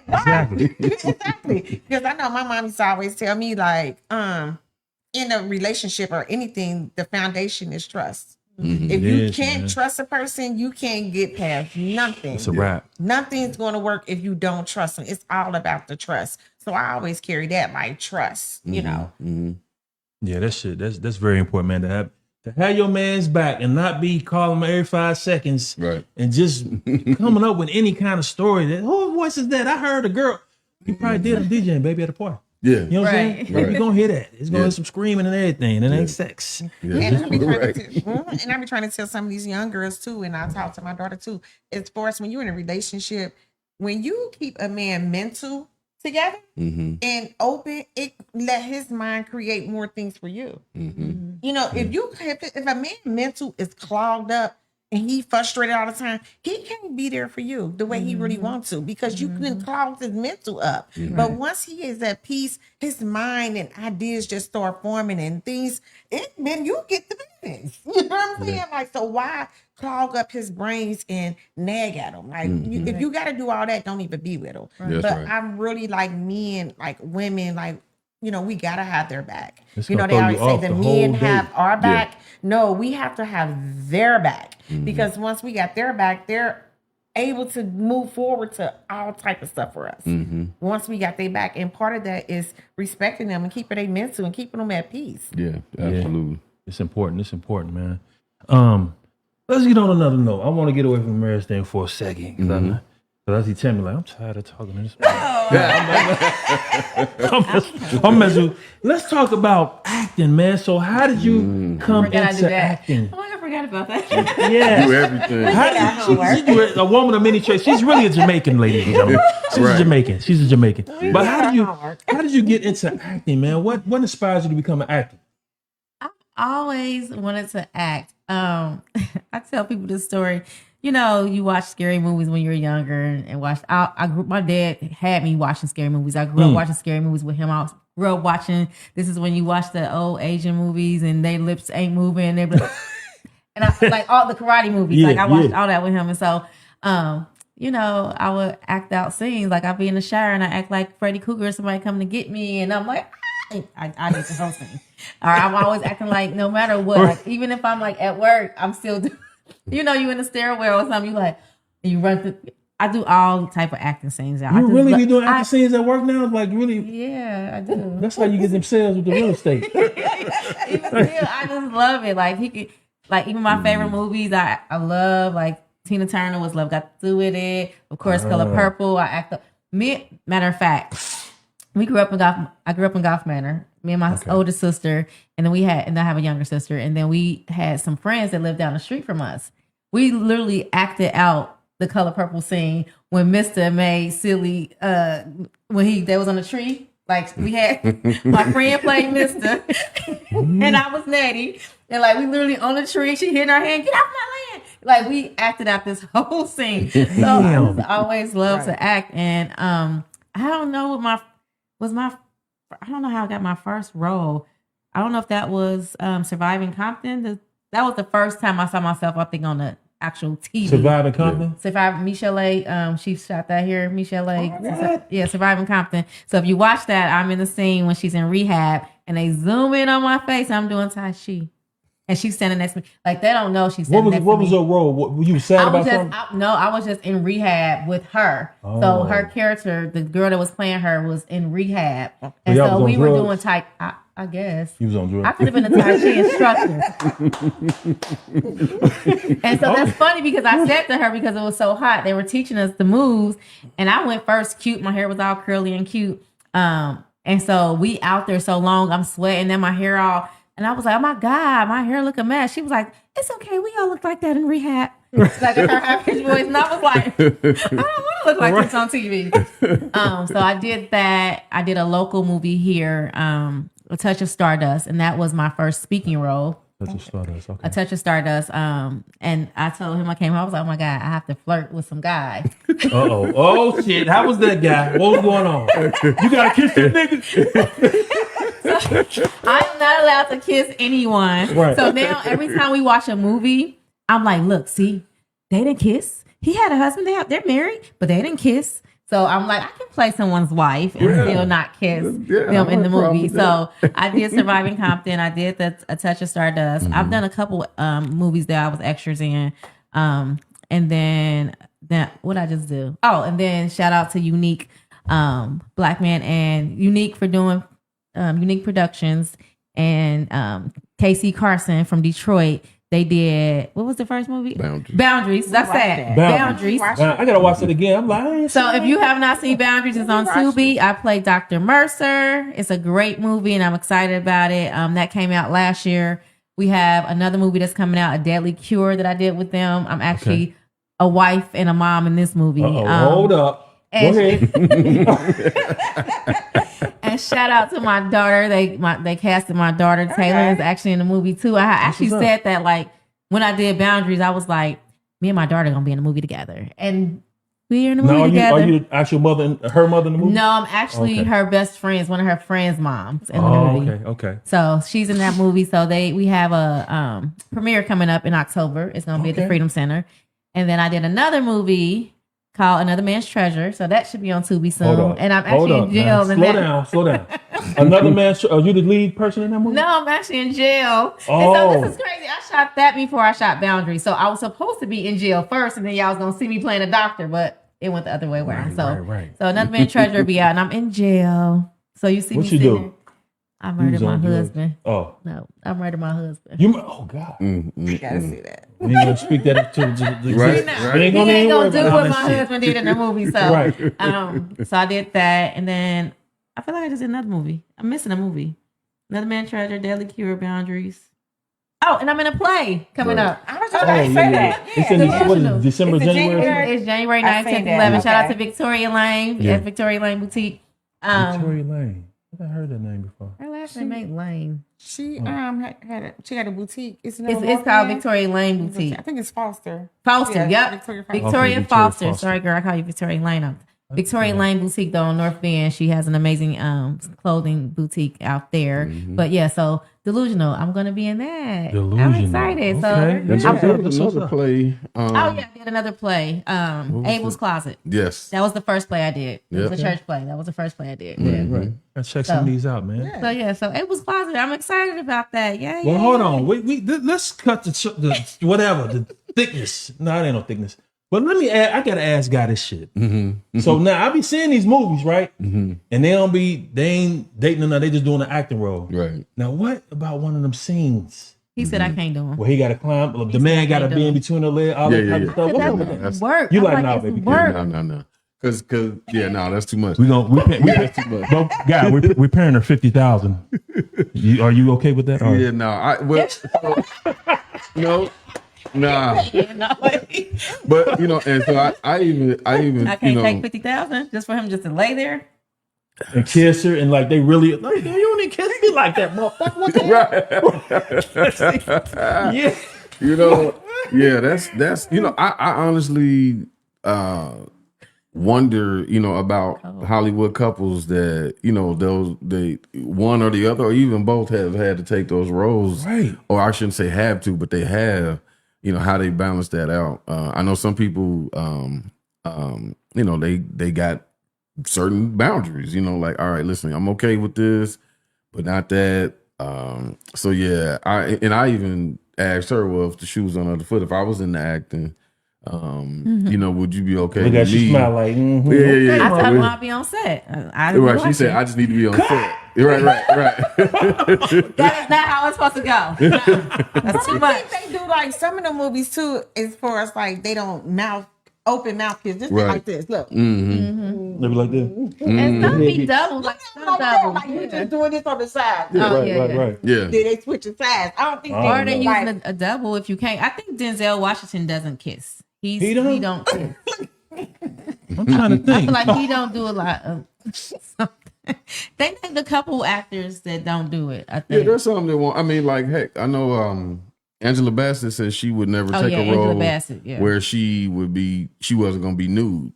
Exactly. Exactly. Because I know my mom used to always tell me, like, in a relationship or anything, the foundation is trust. If you can't trust a person, you can't get past nothing. It's a wrap. Nothing's going to work if you don't trust them. It's all about the trust. So I always carry that, like trust, you know. Yeah, that's very important, man. To have your man's back and not be calling him every 5 seconds, Right. and just coming up with any kind of story that, whose voice is that? I heard a girl. You probably did a DJing, baby, at a party. Yeah. You know what I'm Right. saying? Like, you're gonna hear that. It's gonna be some screaming and everything. It ain't sex. Yeah. And I be trying Right. and I be trying to tell some of these young girls too, and I talk to my daughter too. It's for us when you're in a relationship, when you keep a man mental together and open, it let his mind create more things for you. You know, if a man mental is clogged up and he frustrated all the time, he can't be there for you the way he really wants to, because you can clog his mental up. But once he is at peace, his mind and ideas just start forming and things, then you get the business. You know what I'm saying? Like, so why clog up his brains and nag at him? Like, if you got to do all that, don't even be with him. That's But right. I'm really like men, like women, like, you know, we gotta have their back. It's You know, gonna they throw always you say off the the whole men day. have our back. No, we have to have their back, because once we got their back, they're able to move forward to all type of stuff for us. Once we got their back, and part of that is respecting them and keeping their mental and keeping them at peace. Yeah, absolutely. It's important. It's important, man. Let's get on another note. I want to get away from the marriage thing for a second, because as he tell me, like, I'm tired of talking to this man. I'm messing. Let's talk about acting, man. So how did you come Forgot I do into that. acting? Oh, I forgot about that. Yeah. Do everything. She a woman of many traits. She's really a Jamaican, ladies and gentlemen. She's a Jamaican. She's a Jamaican. But how did you get into acting, man? What inspires you to become an actor? I always wanted to act. I tell people this story. You know, you watch scary movies when you're younger and watched. My dad had me watching scary movies. I grew up watching scary movies with him. I grew up watching. This is when you watch the old Asian movies and their lips ain't moving. They and I like all the karate movies. Like I watched all that with him. And so, you know, I would act out scenes. Like I'd be in the shower and I act like Freddy Krueger, somebody coming to get me, and I'm like, I did the whole thing. Or I'm always acting like no matter what, like, even if I'm like at work, I'm still doing. You know, you in the stairwell or something, you like, you run through. I do all type of acting scenes. You really be doing acting scenes at work now? Like, really? Yeah, I do. That's how you get them sales with the real estate. Even still, I just love it. Like, he could, like, even my favorite movies, I love, like, Tina Turner was Love Got to Do With It. Of course, Color Purple. I act up. Matter of fact, I grew up in Golf Manor. Me and my older sister, and then I have a younger sister, and then we had some friends that lived down the street from us. We literally acted out the Color Purple scene when Mr. made silly when they was on the tree. Like we had my friend played Mr. and I was Natty, and like we literally on the tree. She hitting her hand, get off my land. Like we acted out this whole scene. So I just always loved to act, and I don't know what I don't know how I got my first role. I don't know if that was Surviving Compton. That was the first time I saw myself, I think, on the actual TV. Surviving Compton? Surviving Michelle A. She shot that here. Michelle A. Yeah, Surviving Compton. So if you watch that, I'm in the scene when she's in rehab and they zoom in on my face. I'm doing Tai Chi. And she's standing next to me. Like, they don't know she's standing next to me. What was your role? Were you sad about something? I was just in rehab with her. Oh. So her character, the girl that was playing her, was in rehab. And so we were doing Tai Chi. I guess. He was on drugs. I could have been a Tai Chi instructor. And so that's funny because I said to her, because it was so hot, they were teaching us the moves. And I went first cute. My hair was all curly and cute. And so we out there so long, I'm sweating, then my hair all... And I was like, oh my God, my hair look a mess. She was like, it's okay. We all look like that in rehab. Like her high-pitched voice. And I was like, I don't want to look like this on TV. So I did that. I did a local movie here, A Touch of Stardust. And that was my first speaking role. Touch of Stardust. Okay. A Touch of Stardust. And I told him I came home. I was like, oh my God, I have to flirt with some guy. Uh-oh. Oh, shit. How was that guy? What was going on? You got to kiss that nigga? I am not allowed to kiss anyone. Right. So now every time we watch a movie, I'm like, look, see, they didn't kiss. He had a husband. They're married, but they didn't kiss. So I'm like, I can play someone's wife and still not kiss them in the movie. So I did Surviving Compton. I did A Touch of Stardust. I've done a couple movies that I was extras in. And then what I just do? Oh, and then shout out to Unique Black Man and Unique for doing Unique Productions and KC Carson from Detroit. They did, what was the first movie? Boundaries. That's that. Boundaries. I gotta watch it again. I'm like, so if you have not seen Boundaries, it's on Tubi. I play Dr. Mercer. It's a great movie, and I'm excited about it. That came out last year. We have another movie that's coming out, A Deadly Cure, that I did with them. I'm actually a wife and a mom in this movie. Hold up. Go ahead. And shout out to my daughter. They casted my daughter. Taylor is actually in the movie too. I actually said that, like, when I did Boundaries, I was like, me and my daughter gonna be in the movie together, and we're in the movie together. Are you the actual mother and her mother in the movie? No, I'm actually her best friend's, one of her friends' moms in the movie. Okay. So she's in that movie. So we have a premiere coming up in October. It's gonna be at the Freedom Center, and then I did another movie called Another Man's Treasure. So that should be on Tubi soon. And I'm actually in jail. Slow down. Another Man's Treasure. Are you the lead person in that movie? No, I'm actually in jail. Oh. And so this is crazy. I shot that before I shot Boundaries. So I was supposed to be in jail first, and then y'all was going to see me playing a doctor, but it went the other way around. Right. So Another Man's Treasure will be out, and I'm in jail. So you see what me you sitting do? there. I murdered my husband. Oh. No, I murdered my husband. Oh, God. You gotta see that. You ain't going to speak that to the Right. We ain't Gonna to do what my husband did in the movie. So, Right. So I did that, and then I feel like I just did another movie. I'm missing a movie. Another Man's Treasure, Deadly Cure, Boundaries. Oh, and I'm in a play coming up. I was just about to say that. It's in December, January? It's January 9th, 10th, 11th. Shout out to Victoria Lane at Victoria Lane Boutique. Victoria Lane. I heard that name before. Her last name ain't Lane. She had a boutique. It's called Victoria Lane Boutique. I think it's Foster. Foster, Yeah, yep. Victoria Foster. Sorry, girl, I call you Victoria Lane. Victoria Lane Boutique, though, on North Bend. She has an amazing clothing boutique out there. But yeah, so Delusional, I'm going to be in that. I'm excited. Okay. So another play. I did another play. Abel's Closet. Yes. That was the first play I did. It was Yep. a church play. That was the first play I did. Right. Let's check some of these out, man. So Abel's Closet. I'm excited about that. Yeah. Well, hold on. Let's cut the whatever, the thickness. No, it ain't no thickness. But let me add, I gotta ask Guy this shit. So now I be seeing these movies, right? And they ain't dating enough, they just doing an acting role. Right. Now what about one of them scenes He said I can't do them. where he gotta climb, the man gotta be in between the legs, all that type of stuff? What's up with that? That's work. You I'm like, nah, it's baby, work. No. Cause that's too much. We That's too much. but Guy, we're paying her $50,000. Are you okay with that? Or? Yeah, no. Nah. But and so I even I can't take 50,000 just for him just to lay there. And kiss her, and like they really like, you don't even kiss me like that, motherfucker. What the hell? Yeah. That's I honestly wonder, about Hollywood couples that, they one or the other or even both have had to take those roles. Right. Or I shouldn't say have to, but they have, how they balance that out. I know some people they got certain boundaries, like, all right, listen, I'm okay with this, but not that. So yeah, I even asked her, well, if the shoes on the other foot, if I was in the acting, would you be okay Look with at me? she smile like, yeah. I told him I'll be on set. Right. She said, I just need to be on set. Right. That is not how it's supposed to go. That's too much. I think they do like some of the movies too, as far as like they don't open mouth kiss. Just like this. Look. They be like this. And some be double, like some double. Like you just doing this on the side. Right. Yeah. Then they switch the sides. I don't think Or they like, using a double if you can't. I think Denzel Washington doesn't kiss. He don't kiss. I'm trying to I think. feel like he don't do a lot of something. They named a couple actors that don't do it. I Yeah, think. there's some that want. I mean, like, heck, I know Angela Bassett says she would never take a Angela role Bassett, where she wasn't going to be nude.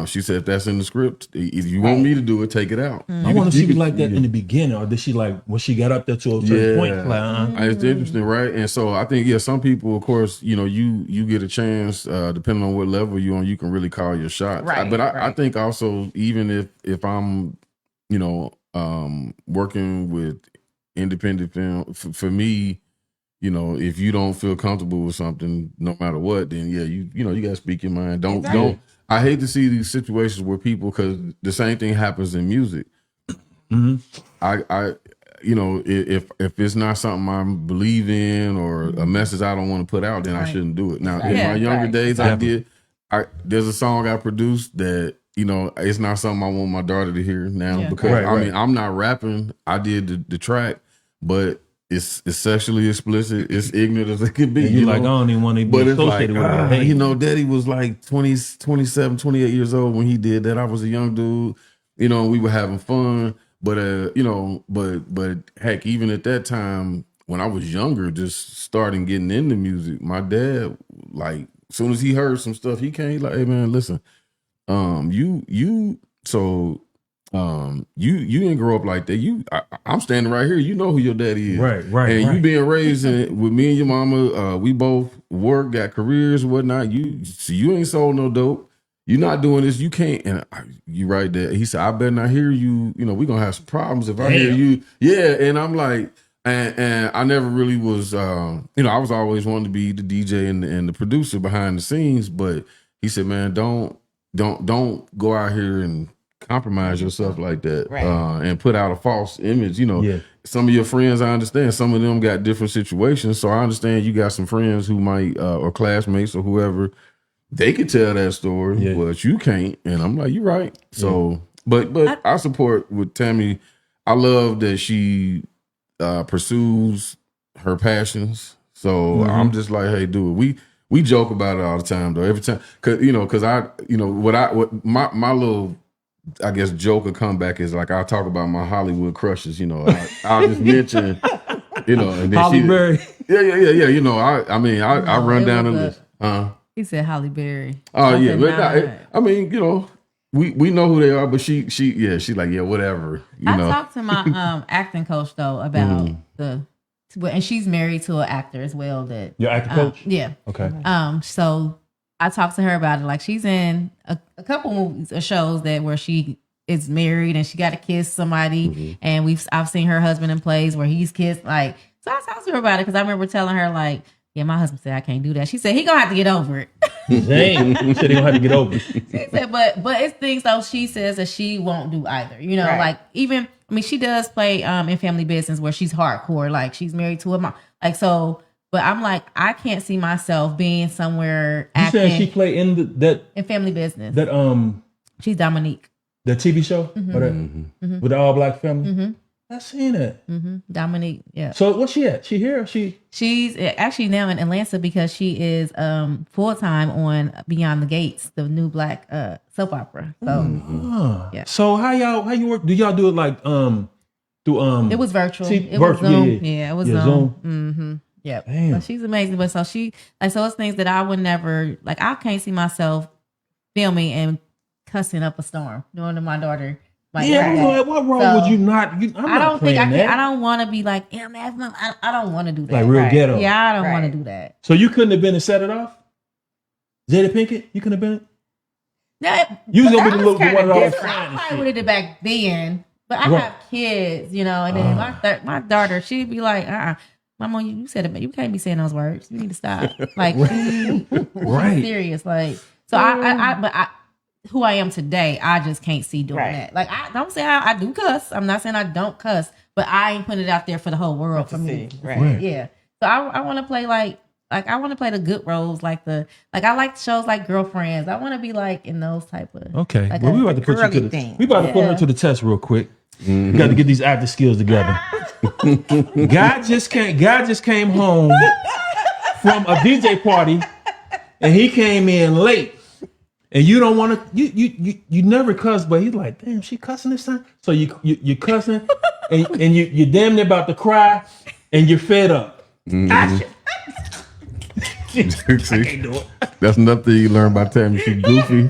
She said, if that's in the script, if you want me to do it, take it out. I wonder if she was like that in the beginning, or did she like when she got up there to a certain point? Like, It's interesting, right? And so I think some people, of course, you get a chance, depending on what level you're on, you can really call your shots. Right, But I think also, even if I'm, working with independent film, for me, if you don't feel comfortable with something, no matter what, then you gotta speak your mind. Don't. I hate to see these situations where people, because the same thing happens in music. mm-hmm. If it's not something I believe in or a message I don't want to put out, then I shouldn't do it. Now, in my younger days, there's a song I produced that, it's not something I want my daughter to hear now because I'm not rapping. I did the track, but it's sexually explicit. It's ignorant as it could be. And you're like, I don't even want to be associated with it. Hey, Daddy was like 27, 28 years old when he did that. I was a young dude. We were having fun. But but heck, even at that time when I was younger, just starting getting into music, my dad, like, as soon as he heard some stuff, he came like, hey man, listen, you didn't grow up like that. I'm standing right here. You know who your daddy is. Right. And you being raised with me and your mama, we both work, got careers, whatnot. You ain't sold no dope. You're not doing this. You can't. And you right there. He said, I better not hear you. We're going to have some problems if I hear you. Yeah. And I'm like, and I never really was, I was always wanting to be the DJ and the producer behind the scenes. But he said, man, don't go out here and compromise yourself like that, and put out a false image. Some of your friends, I understand, some of them got different situations. So I understand you got some friends who might, or classmates or whoever, they could tell that story, but you can't. And I'm like, you're right. So, but I support with Tammy. I love that she pursues her passions. So I'm just like, hey, dude, we joke about it all the time though. Every time, cause what my little, I guess, joke or comeback is like, I'll talk about my Hollywood crushes. I'll just mention, and then Halle Berry. Yeah. I run down the list. He said Halle Berry. Oh yeah, but we know who they are, but she like, yeah, whatever. I talked to my acting coach though about and she's married to an actor as well. That your acting coach? Yeah. Okay. So I talked to her about it. Like, she's in a couple movies or shows where she is married and she got to kiss somebody, and I've seen her husband in plays where he's kissed. Like, so I talked to her about it because I remember telling her like, yeah, my husband said I can't do that. She said he gonna have to get over it. Dang, he said he gonna have to get over it. She said, but it's things though she says that she won't do either. Like, even, she does play in Family Business where she's hardcore. Like, she's married to a mom. Like, so, but I'm like, I can't see myself being somewhere acting. You said she played in Family Business. That she's Dominique. The TV show with the all black family. I've seen it. Dominique, yeah. So what's she at? She here? Or She's actually now in Atlanta because she is full time on Beyond the Gates, the new black soap opera. So yeah. So how you work? Do y'all do it like through It was virtual. It virtual, was Zoom. Yeah, it was Zoom. Mm-hmm. Yeah. Damn. But she's amazing. But so it's things that I would never, like, I can't see myself filming and cussing up a storm, knowing that my daughter. Like, what wrong would you not? I don't think I can. I don't want to be like, I don't want to do that. Like real ghetto. Yeah, I don't want to do that. So you couldn't have been and set it off? Jada Pinkett? You couldn't have been? You was gonna be the one of those. I probably would have did back then, but I have kids, and then my daughter, she'd be like, Mama, you said it, but you can't be saying those words. You need to stop. Like, right? Serious, like. So I who I am today, I just can't see doing that. Like, I don't say I do cuss. I'm not saying I don't cuss, but I ain't putting it out there for the whole world for me. Right. Yeah. So I want to play like I want to play the good roles, I like shows like Girlfriends. I want to be like in those type of. Okay. Like well, we about to put you to the. We about to put her to the test real quick. We got to get these acting skills together. God just came home from a DJ party, and he came in late. and you don't want to. You never cuss, but he's like, damn, she cussing this time. So you cussing, and you damn near about to cry, and you're fed up. Action. See, I can't do it. that's another thing you learn about Tammy. She goofy.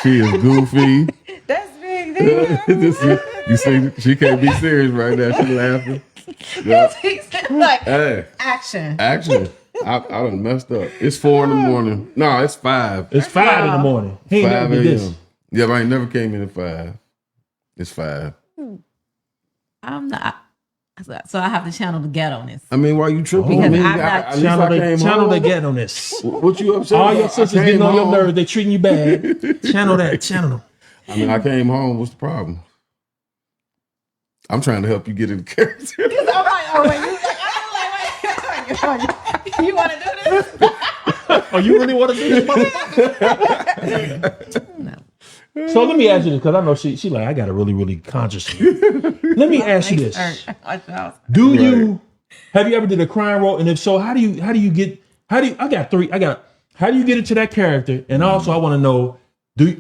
She is goofy. That's big deal. You see, she can't be serious right now. She laughing. Yeah. Like Hey, action. action. I done messed up. It's 4 in the morning. No, it's 5. It's 5 in the morning. He ain't 5 never did this. a.m. Yeah, but I ain't never came in at 5. It's 5. I'm not. So I have to channel the ghetto-ness. I mean, why you tripping? Because I mean, I'm not- at least I came Channel home. the get on this. What you upset All about? your sisters I getting came on your home. nerves. They treating you bad. Channel that. Channel them. I mean, I came home. What's the problem? I'm trying to help you get in the character. I'm like, oh wait, you want to do this? Oh, you really want to do this, motherfucker? No. So let me ask you this, because I know she like, I got to really conscious. Let me ask you this. Do you have you ever did a crime role? And if so, how do you get how do you get into that character? And also I want to know,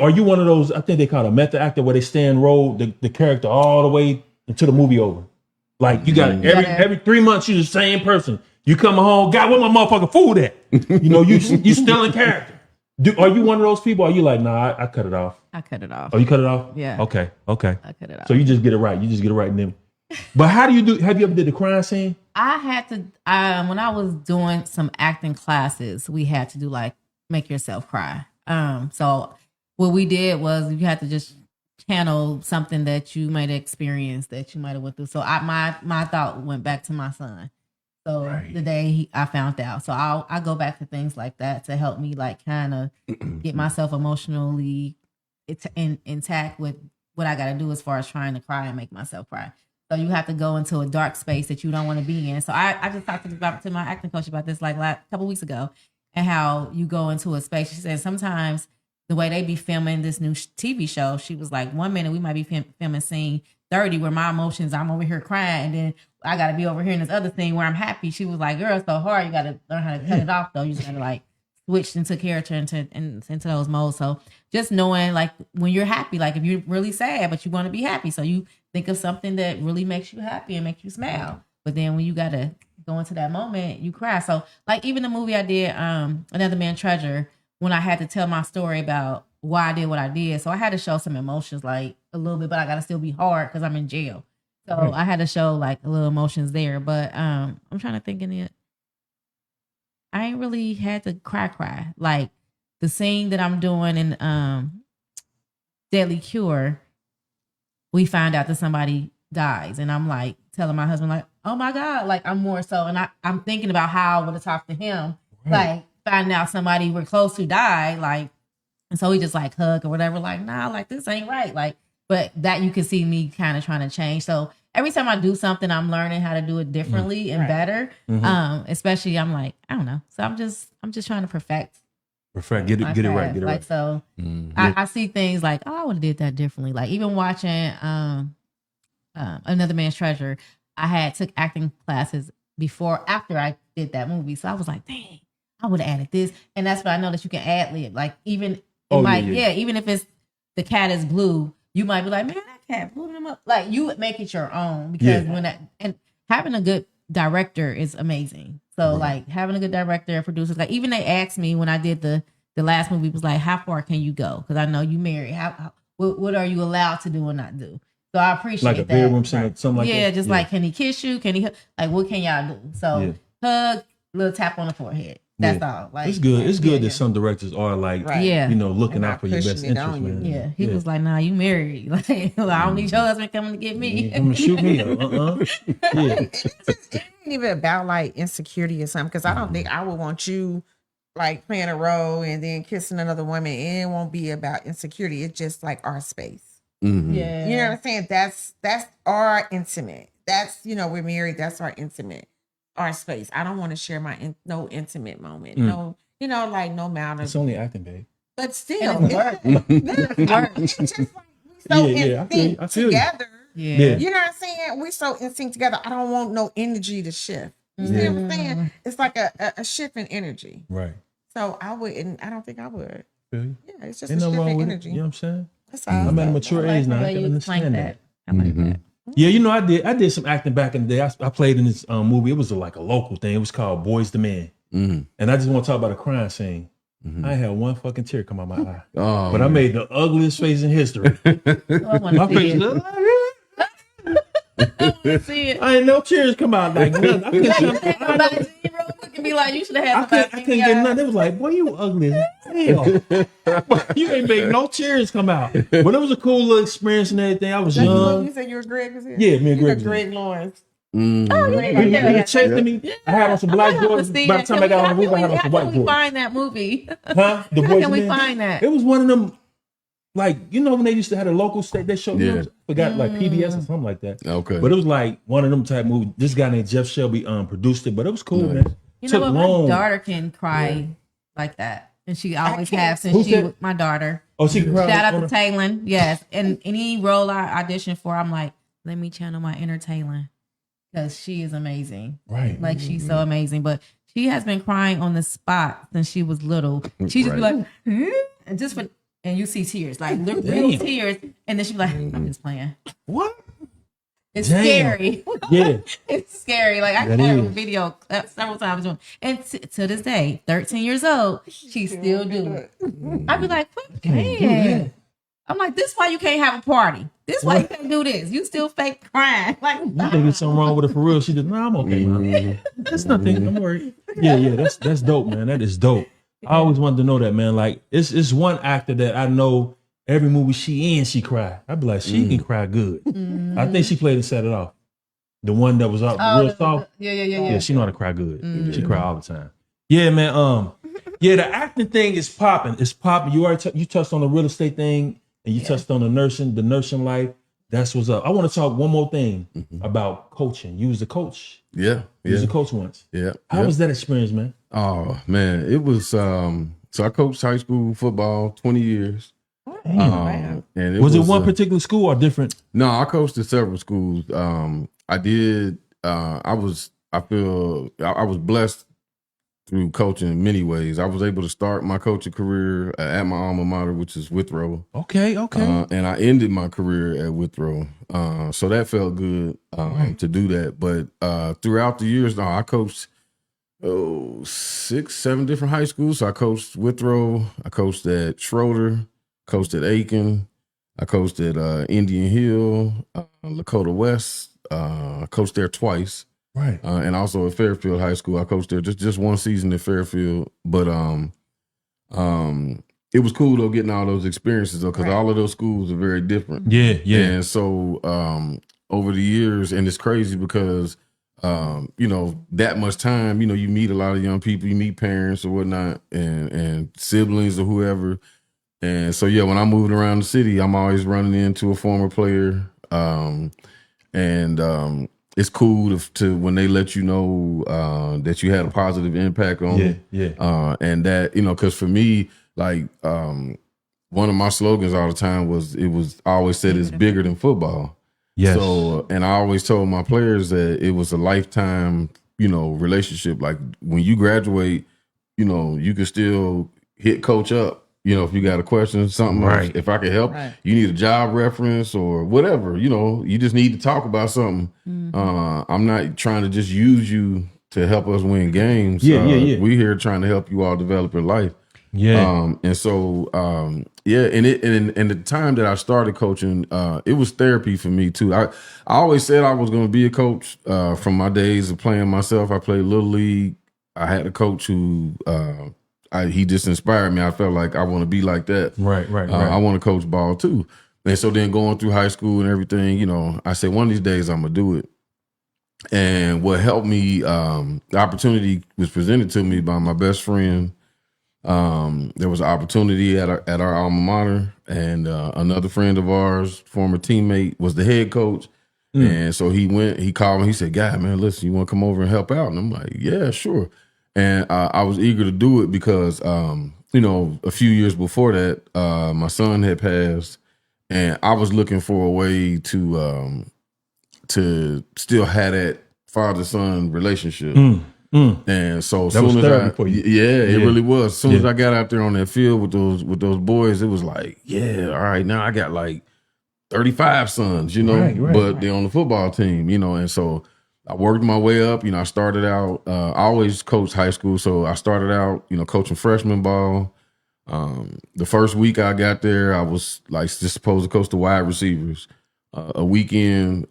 are you one of those, I think they call it a method actor, where they stay and roll the character all the way until the movie over? Like you got every 3 months you're the same person. You come home, God, where my motherfucking food at? You still in character. Are you one of those people? Or are you like, nah, I cut it off? I cut it off. Oh, you cut it off? Yeah. Okay. I cut it off. So you just get it right. You just get it right in them. But how do you do? Have you ever did the crime scene? I had to, when I was doing some acting classes, we had to do like make yourself cry. So what we did was you had to just channel something that you might have experienced, that you might have went through. So my thought went back to my son. So the day I found out. So I go back to things like that to help me like kind of get myself emotionally intact with what I got to do as far as trying to cry and make myself cry. So you have to go into a dark space that you don't want to be in. So I just talked to my acting coach about this like a couple weeks ago, and how you go into a space. She said sometimes the way they be filming this new TV show, she was like, 1 minute we might be filming scene 30 where my emotions, I'm over here crying, and then I got to be over here in this other thing where I'm happy. She was like, girl, it's so hard. You got to learn how to cut it off, though. You just got to like switch into character into those modes. So just knowing like when you're happy, like if you're really sad, but you want to be happy. So you think of something that really makes you happy and makes you smile. But then when you got to go into that moment, you cry. So like even the movie I did, Another Man's Treasure, when I had to tell my story about why I did what I did. So I had to show some emotions like a little bit, but I got to still be hard because I'm in jail. So I had to show like a little emotions there. But I'm trying to think in it. I ain't really had to cry. Like the scene that I'm doing in Deadly Cure, we find out that somebody dies. And I'm like telling my husband, like, oh my God, like I'm more so. And I'm thinking about how I would have talked to him, like finding out somebody we're close to died, like, and so we just like hug or whatever, like, nah, like this ain't right. Like, but that you can see me kind of trying to change. So every time I do something, I'm learning how to do it differently and better. Especially I'm like, I don't know. So I'm just trying to perfect. Get it right. Like, so I see things like, oh, I would have did that differently. Like even watching Another Man's Treasure, I took acting classes after I did that movie. So I was like, dang, I would have added this. And that's why I know that you can ad lib. Like even even if it's the cat is blue, you might be like, man, that cat blew them up. Like you would make it your own, because and having a good director is amazing. So like having a good director and producers, like even they asked me when I did the last movie, was like, how far can you go? Because I know you married. What are you allowed to do and not do? So I appreciate like a that. bedroom scene, something like that. Yeah, just like, can he kiss you? Can he like what can y'all do? So hug, little tap on the forehead. That's all. Like it's good. It's good that some directors are like, looking out for your best interest, man. Yeah, he was like, "Nah, you married. Like, I don't need your husband coming to get me. Coming to shoot me. It ain't even about like insecurity or something. Because I don't think I would want you like playing a role and then kissing another woman. It won't be about insecurity. It's just like our space. Yeah, you know what I'm saying. That's our intimate. That's we're married. That's our intimate. Our space. I don't want to share my no intimate moment. No, like no amount of. It's only acting, babe. But still, it's just like we so in sync together. Yeah. You know what I'm saying? We're so in sync together. I don't want no energy to shift. You see what I'm saying? It's like a shift in energy. Right. So I don't think I would. feel you. Yeah, it's just Ain't a nothing wrong different with energy. it. You know what I'm saying? That's all. I'm at a mature age now. The I way can you explained understand that. that. I like that. Yeah, you know, I did some acting back in the day. I played in this movie. It was like a local thing. It was called Boys the Man. And I just want to talk about a crime scene. I had one fucking tear come out my eye. Oh, but I made the ugliest face in history. My face was I ain't no tears come out like nothing. I Can be like, you should have had somebody. I couldn't get nothing. It was like, boy, you ugly as hell. You ain't make no tears come out. But it was a cool little experience and everything. I was young. You said you were Greg was here? Yeah, me and Greg. Greg Lawrence. Oh, yeah. He chased me. I had on some black Jordans. By the time I got on the roof, I had on some white How can we Jordans. find that movie? Huh? The How Boys can we Man? find that? It was one of them, like, you know when they used to have a local state, they showed, you know, forgot, like PBS or something like that. Okay. But it was like one of them type movies. This guy named Jeff Shelby produced it, but it was cool, man. You know what? My daughter can cry like that. And she always has since she was my daughter. Oh, she can cry. Shout out to Taylor. Yes. And any role I audition for, I'm like, let me channel my inner Taylor. Because she is amazing. Right. Like she's so amazing. But she has been crying on the spot since she was little. She just be like, and just for, and you see tears, like little tears. And then she be like, I'm just playing. What? It's scary. Yeah. It's scary. Like I have a video several times doing, and to this day, 13 years old, she still do it. I be like, what can? I'm like, this why you can't have a party. This why you can't do this. You still fake crying. Like, You think there's something wrong with it for real? She just, no, I'm okay, man. That's nothing. I'm worried. Yeah. That's dope, man. That is dope. I always wanted to know that, man. Like, it's one actor that I know every movie she in, she cry. I'd be like, she can cry good. I think she played to set it off. The one that was real soft. Yeah, she know how to cry good. She cry all the time. Yeah, man. Yeah, the acting thing is popping. It's popping. You already you touched on the real estate thing, and you touched on the nursing life. That's what's up. I want to talk one more thing about coaching. You was a coach. Yeah. You was a coach once. Yeah. How was that experience, man? Oh man, it was. So I coached high school football 20 years. And Was it one particular school or different? No, I coached at several schools. I did. I was blessed through coaching in many ways. I was able to start my coaching career at my alma mater, which is Withrow. Okay. And I ended my career at Withrow. So that felt good to do that. But throughout the years, I coached 6, 7 different high schools. So I coached Withrow. I coached at Schroeder. Coached at Aiken. I coached at Indian Hill, Lakota West. I coached there twice. Right. And also at Fairfield High School. I coached there just one season at Fairfield. But it was cool though getting all those experiences though, because all of those schools are very different. Yeah. And so over the years, and it's crazy because that much time, you meet a lot of young people, you meet parents or whatnot, and siblings or whoever. And so, when I moved around the city, I'm always running into a former player. It's cool to when they let you know that you had a positive impact on them. Yeah. And that, because for me, like one of my slogans all the time was, I always said it's bigger than football. Yes. So, and I always told my players that it was a lifetime, relationship. Like when you graduate, you can still hit coach up. If you got a question, something, right. If I can help, you need a job reference or whatever, you just need to talk about something. I'm not trying to just use you to help us win games. Yeah. We're here trying to help you all develop your life. Yeah. And so, and the time that I started coaching, it was therapy for me too. I always said I was going to be a coach from my days of playing myself. I played Little League. I had a coach who, he just inspired me. I felt like I want to be like that. Right. I want to coach ball too. And so then going through high school and everything, I said one of these days I'm going to do it. And what helped me, the opportunity was presented to me by my best friend. There was an opportunity at our alma mater, and another friend of ours, former teammate, was the head coach. And so he called me, he said, "Guy, man, listen, you want to come over and help out?" And I'm like, "Yeah, sure." And I was eager to do it because, a few years before that, my son had passed, and I was looking for a way to still have that father-son relationship. And so as That was soon as therapy for you. it really was. As soon as Yeah. I got out there on that field with those boys, it was like, yeah, all right, now I got like 35 sons, you know, but they're on the football team, you know, and so I worked my way up. You know, I started out, I always coached high school, so I started out, you know, coaching freshman ball. The first week I got there, I was like just supposed to coach the wide receivers. A weekend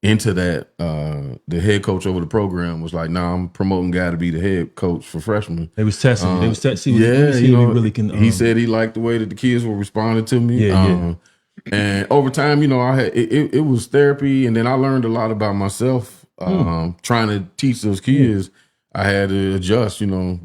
into that, the head coach over the program was like, "Nah, I'm promoting Guy to be the head coach for freshmen." They was testing you. They was testing you. Yeah, See you know, if he really can. he said he liked the way that the kids were responding to me. And over time, you know, I had it was therapy, and then I learned a lot about myself. Trying to teach those kids, I had to adjust, you know,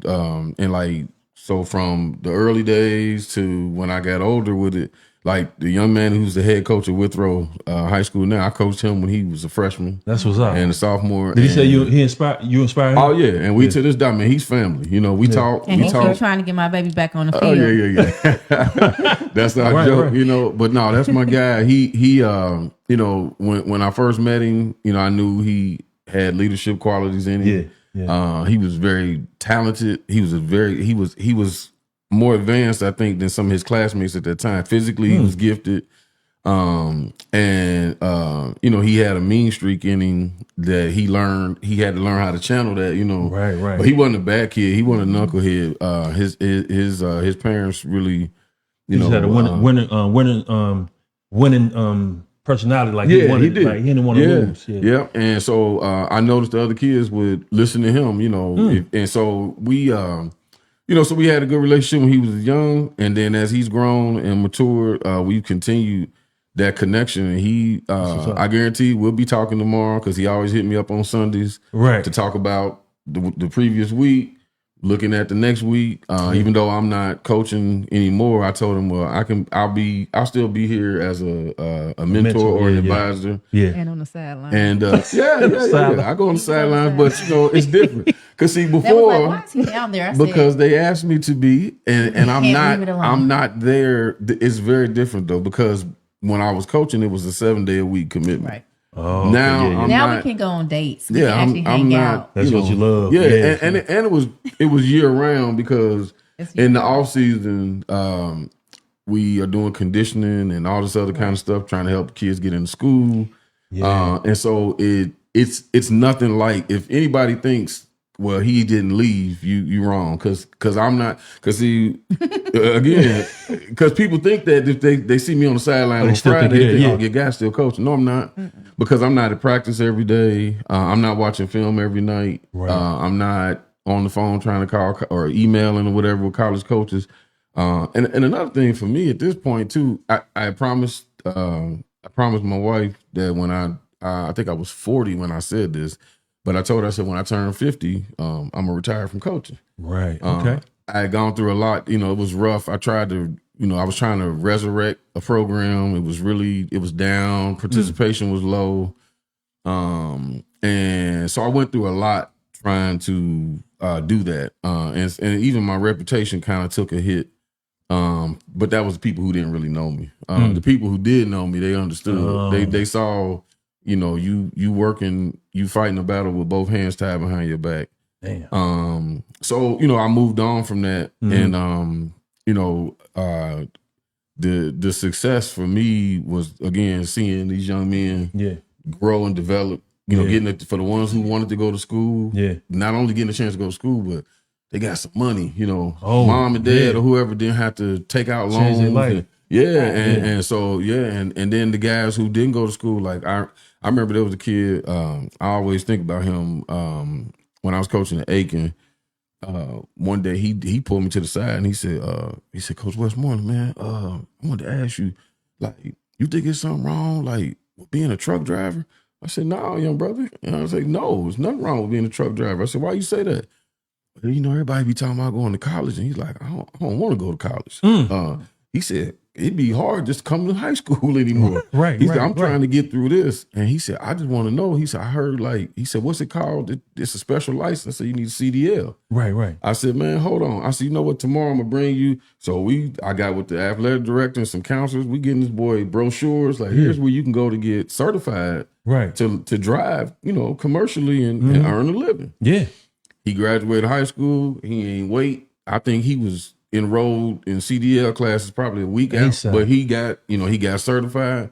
and like so from the early days to when I got older with it. Like the young man who's the head coach at Withrow High School now, I coached him when he was a freshman. That's what's up. And a sophomore. Did he say he inspired you? Inspired him? Oh yeah, and we to this day, man, he's family. You know, we talk. And we he's talk. still trying to get my baby back on the field. Oh yeah. That's our joke, you know. But no, that's my guy. He you know, when I first met him, you know, I knew he had leadership qualities in him. He was very talented. He was more advanced, I think, than some of his classmates at that time. Physically, he was gifted. And you know, he had a mean streak in him that he had to learn how to channel that, you know. Right. But he wasn't a bad kid. He wasn't a knucklehead. His parents really, you know, had a winning personality. Like he did. Like he didn't want to lose. Yeah. And so I noticed the other kids would listen to him, you know, and so we you know, so we had a good relationship when he was young, and then as he's grown and matured, we've continued that connection. And he, I guarantee, we'll be talking tomorrow because he always hit me up on Sundays, to talk about the previous week, looking at the next week. Even though I'm not coaching anymore, I told him, well, I'll still be here as a mentor or an advisor. And on the sideline. And I go on the sidelines, but you know, it's different. Cause see, before, why is he down there? because they asked me to be, and I'm not there. It's very different though, because when I was coaching, it was a 7-day a week commitment. Right. Oh, now we can go on dates. I'm not. That's what you love. Yeah, and it was year round because in the off season, we are doing conditioning and all this other kind of stuff, trying to help kids get into school. And so it's nothing like, if anybody thinks, well, he didn't leave, you wrong, because I'm not, because he again, because people think that if they see me on the sideline on Friday, your guy's still coaching. No, I'm not, because I'm not at practice every day. I'm not watching film every night. I'm not on the phone trying to call or emailing or whatever with college coaches. And another thing for me at this point too, I promised my wife that when I think I was 40 when I said this. But I told her, I said, when I turn 50, I'm going to retire from coaching. Right. Okay. I had gone through a lot. You know, it was rough. I tried to, you know, I was trying to resurrect a program. It was down. Participation was low. And so I went through a lot trying to do that. And even my reputation kind of took a hit. But that was the people who didn't really know me. The people who did know me, they understood. They saw, you know, you working, you fighting a battle with both hands tied behind your back. Damn. So, you know, I moved on from that. And you know, the success for me was, again, seeing these young men grow and develop, you know, getting it for the ones who wanted to go to school. Not only getting a chance to go to school, but they got some money, you know, mom and dad or whoever didn't have to take out loans. And so, and then the guys who didn't go to school, like I remember there was a kid, I always think about him when I was coaching at Aiken. One day he pulled me to the side and he said, Coach Westmoreland, man, I wanted to ask you, like, you think it's something wrong, like, with being a truck driver? I said, no, young brother. And I was like, no, there's nothing wrong with being a truck driver. I said, why you say that? You know, everybody be talking about going to college. And he's like, I don't want to go to college. He said, it'd be hard just to come to high school anymore. Right. He said, I'm trying to get through this. And he said, I just want to know. He said, I heard he said, what's it called? It's a special license, so you need a CDL. Right. I said, man, hold on. I said, you know what? Tomorrow I'm gonna bring you. So I got with the athletic director and some counselors. We getting this boy brochures. Like, here's where you can go to get certified. Right. To drive, commercially and earn a living. Yeah. He graduated high school. He ain't wait. I think he was enrolled in CDL classes probably a week out, but he got certified.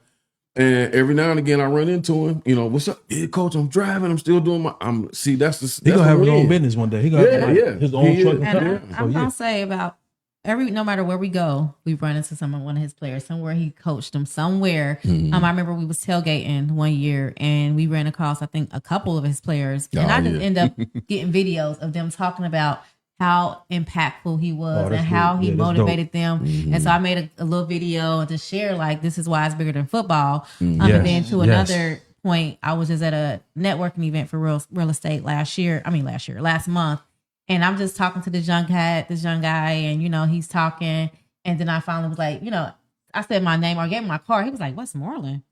And every now and again I run into him, what's up? Yeah, coach, I'm driving. I'm still doing he gonna have his own business one day. He gonna have his own truck. And I'm gonna say about no matter where we go, we run into one of his players. Somewhere he coached them. Somewhere. I remember we was tailgating one year and we ran across, I think, a couple of his players. And I just end up getting videos of them talking about how impactful he was and how he motivated them. And so I made a little video to share, like, this is why it's bigger than football. And then to another point, I was just at a networking event for real estate last month. And I'm just talking to this young guy, and, he's talking. And then I finally was like, I said my name or I gave him my card. He was like, Westmoreland?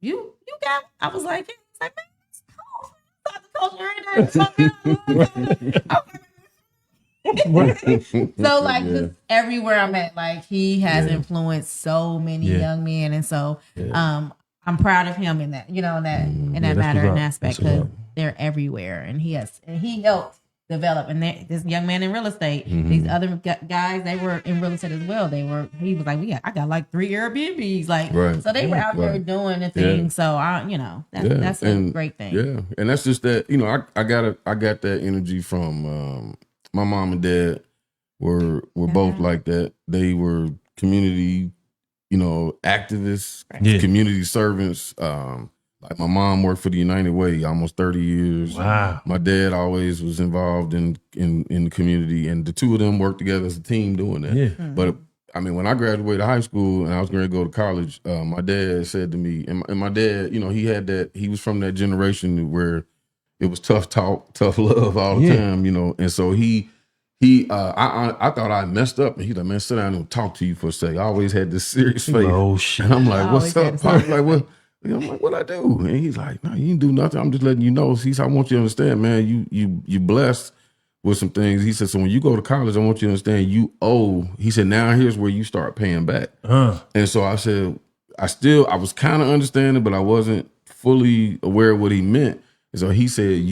You got, I was like, man, that's cool. So like just everywhere I'm at, like he has influenced so many young men. And so I'm proud of him in that, in that matter and aspect, because they're everywhere. And he helped develop, and this young man in real estate, these other guys, they were in real estate as well. He was like, I got like 3 Airbnbs, like, so they were out there doing the thing. So that's a great thing. Yeah. And that's just that, I got that energy from, my mom and dad were both like that. They were community, activists, community servants. Like my mom worked for the United Way almost 30 years. Wow. My dad always was involved in the community, and the two of them worked together as a team doing that. Yeah. But I mean, when I graduated high school and I was going to go to college, my dad said to me, and my dad, he was from that generation where it was tough talk, tough love all the time, and so I thought I messed up, and he's like, man, sit down and talk to you for a second. I always had this serious face. Oh shit! And I'm like, what's up, Pop? Like, what? I'm like, what I do? And he's like, no, you didn't do nothing. I'm just letting you know. He said, I want you to understand, man, you blessed with some things. He said, so when you go to college, I want you to understand you owe. He said, now here's where you start paying back. And so I said, I was kind of understanding, but I wasn't fully aware of what he meant. And so he said,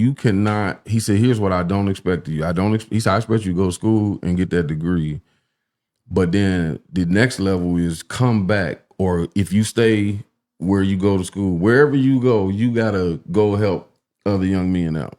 here's what I don't expect of you. He said, I expect you to go to school and get that degree. But then the next level is come back, or if you stay where you go to school, wherever you go, you gotta go help other young men out.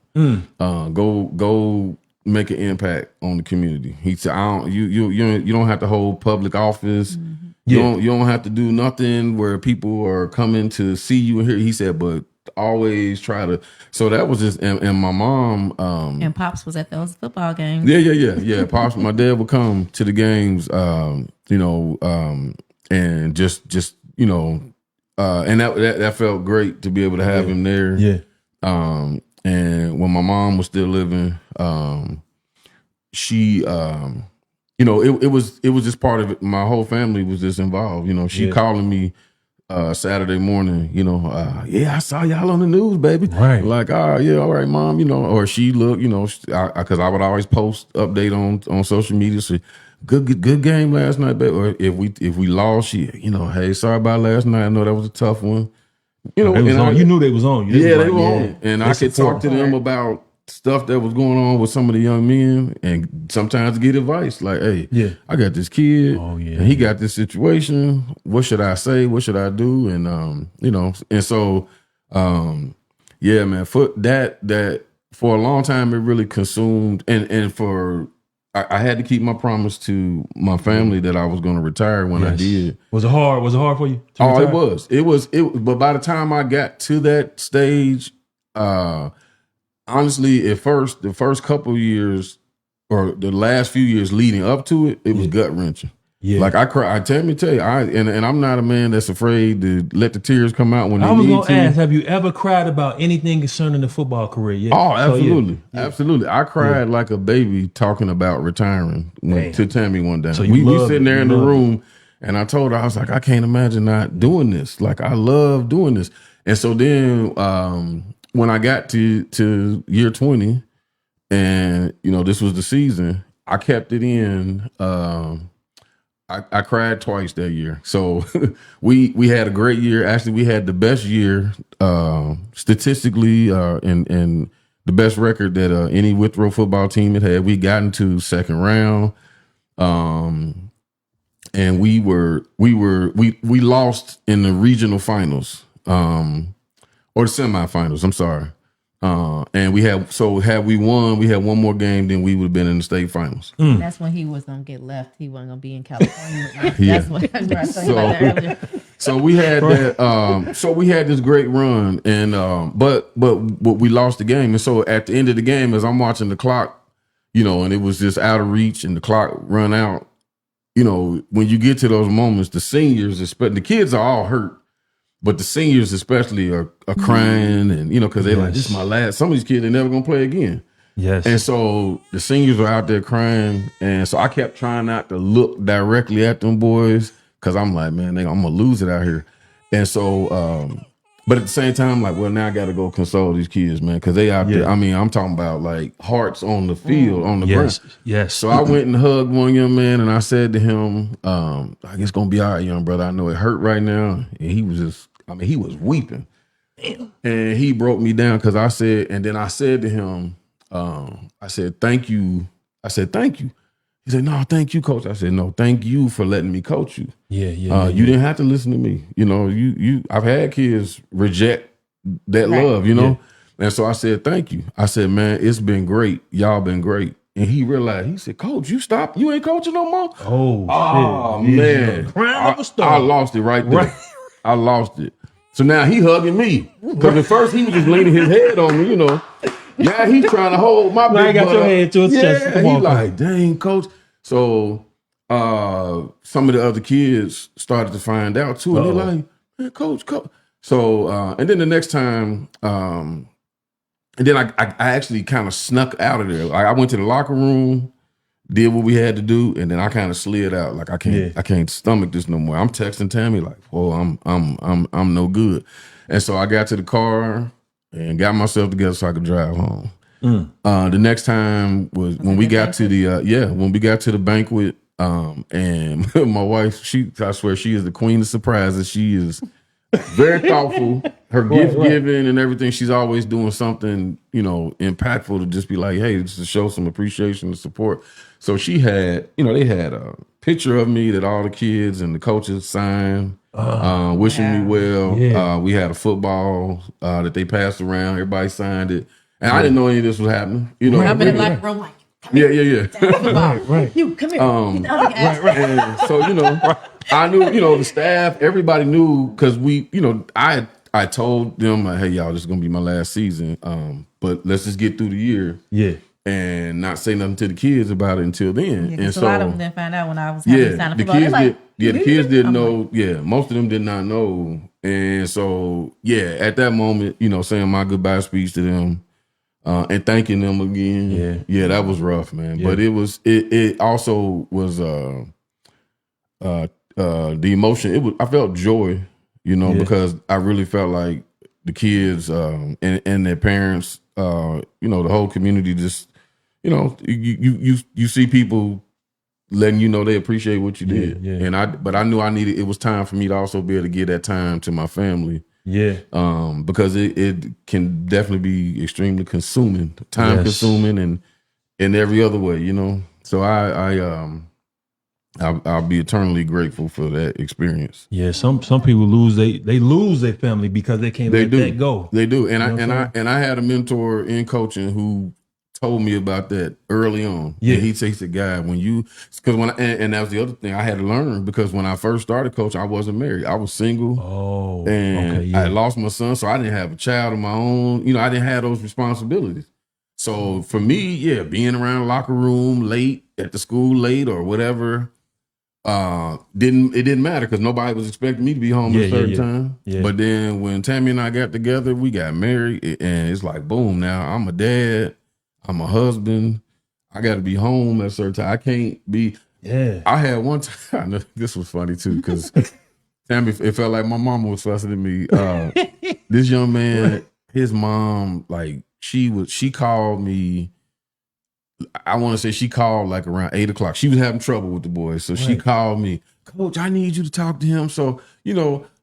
Go make an impact on the community. He said, you don't have to hold public office. You don't have to do nothing where people are coming to see you and hear. He said, but always try to. So that was just, and my mom and Pops was at those football games. Yeah. Pops, my dad would come to the games, and just and that felt great to be able to have him there. Yeah. And when my mom was still living, she, it was just part of it. My whole family was just involved. She calling me Saturday morning. I saw y'all on the news, baby. Right. Like, all right, mom. Or she looked. Because I would always post update on social media. So, good game last night, baby. Or if we lost, she, hey, sorry about last night. I know that was a tough one. You knew they was on. They were on. And I could talk to them about stuff that was going on with some of the young men, and sometimes get advice like, hey, I got this kid, and he got this situation. What should I say? What should I do? And and so man, for that for a long time it really consumed, and for I had to keep my promise to my family that I was going to retire when I did. Was it hard for you to retire? It was. But by the time I got to that stage, honestly, the first couple of years, or the last few years leading up to it, it was gut wrenching. Yeah. Like I cry. Let me tell you, and I'm not a man that's afraid to let the tears come out when they need to. I was going to ask, have you ever cried about anything concerning the football career yet? Oh, absolutely. Absolutely. I cried like a baby talking about retiring to Tammy one day. So we sitting there in the room, And I told her, I was like, I can't imagine not doing this. Like, I love doing this. And so then when I got to year 20, and this was the season, I kept it in. I cried twice that year. So we had a great year. Actually, we had the best year statistically, and the best record that any Withrow football team had. We got into second round, and we lost in the regional finals, or the semifinals. I'm sorry. And had we won, we had one more game, then we would have been in the state finals. That's when he was gonna get left. He wasn't gonna be in California. That's what I was talking about that earlier. So we had that. So we had this great run, and but we lost the game. And so at the end of the game, as I'm watching the clock, and it was just out of reach, and the clock run out. When you get to those moments, the seniors, especially the kids, are all hurt. But the seniors especially are crying, and because they're like, this is my last. Some of these kids, they're never gonna play again. Yes. And so the seniors are out there crying, and so I kept trying not to look directly at them boys, because I'm like, man, I'm gonna lose it out here. And so, but at the same time, like, well, now I got to go console these kids, man, because they out there. I mean, I'm talking about like hearts on the field, on the ground. Yes. So I went and hugged one young man, and I said to him, like, it's gonna be all right, young brother. I know it hurt right now, and he was just. He was weeping. And he broke me down, because I said to him, I said, thank you. I said, thank you. He said, no, thank you, coach. I said, no, thank you for letting me coach you. Yeah. You didn't have to listen to me. I've had kids reject that love, And so I said, thank you. I said, man, it's been great. Y'all been great. And he realized, he said, coach, you stopped. You ain't coaching no more? Oh, shit. Man. I lost it right there. Right. I lost it. So now he hugging me. Because at first he was just leaning his head on me, Yeah, he's trying to hold my big got your head to his chest. Yeah, he like, dang, coach. So some of the other kids started to find out too. And they're like, man, coach. So, and then the next time, and then I actually kind of snuck out of there. I went to the locker room, did what we had to do, and then I kind of slid out. Like, I can't stomach this no more. I'm texting Tammy like, whoa, I'm no good. And so I got to the car and got myself together so I could drive home. The next time was when we got to the banquet, and my wife, I swear she is the queen of surprises. She is very thoughtful. Her gift giving and everything, she's always doing something, impactful to just be like, hey, just to show some appreciation and support. So she had, they had a picture of me that all the kids and the coaches signed, wishing me well. Yeah. We had a football that they passed around. Everybody signed it. And I didn't know any of this was happening. I'm in the locker room like, yeah. Right. You come here. Right. And so, I knew, the staff, everybody knew, because we, I told them, like, hey, y'all, this is going to be my last season. But let's just get through the year. Yeah. And not say nothing to the kids about it until then. Yeah, and so so a lot of them didn't find out when I was having to sign up. The kids didn't know. Yeah, most of them did not know. And so, at that moment, saying my goodbye speech to them, and thanking them again. Yeah, that was rough, man. Yeah. But it also was the emotion. I felt joy, because I really felt like the kids and their parents, the whole community just, you see people letting you know they appreciate what you did. Yeah. But I knew it was time for me to also be able to give that time to my family. Yeah. Because it can definitely be extremely consuming, time consuming, and in every other way, So I'll be eternally grateful for that experience. Yeah, some people lose their family because they can't let that go. They do, and I had a mentor in coaching who told me about that early on. Yeah, and he said, "Guy, and that was the other thing I had to learn, because when I first started coaching, I wasn't married. I was single. I lost my son, so I didn't have a child of my own. I didn't have those responsibilities. So for me, being around the locker room late, at the school late, or whatever." Didn't matter, because nobody was expecting me to be home at a certain time. Yeah. But then when Tammy and I got together, we got married, and it's like, boom, now I'm a dad, I'm a husband, I got to be home at a certain time. I can't be, Yeah. I had one time. I know this was funny too because Tammy, it felt like my mama was fussing at me. This young man, his mom, like she called me. I want to say she called like around 8 o'clock. She was having trouble with the boys, so she called me, Coach, I need you to talk to him. So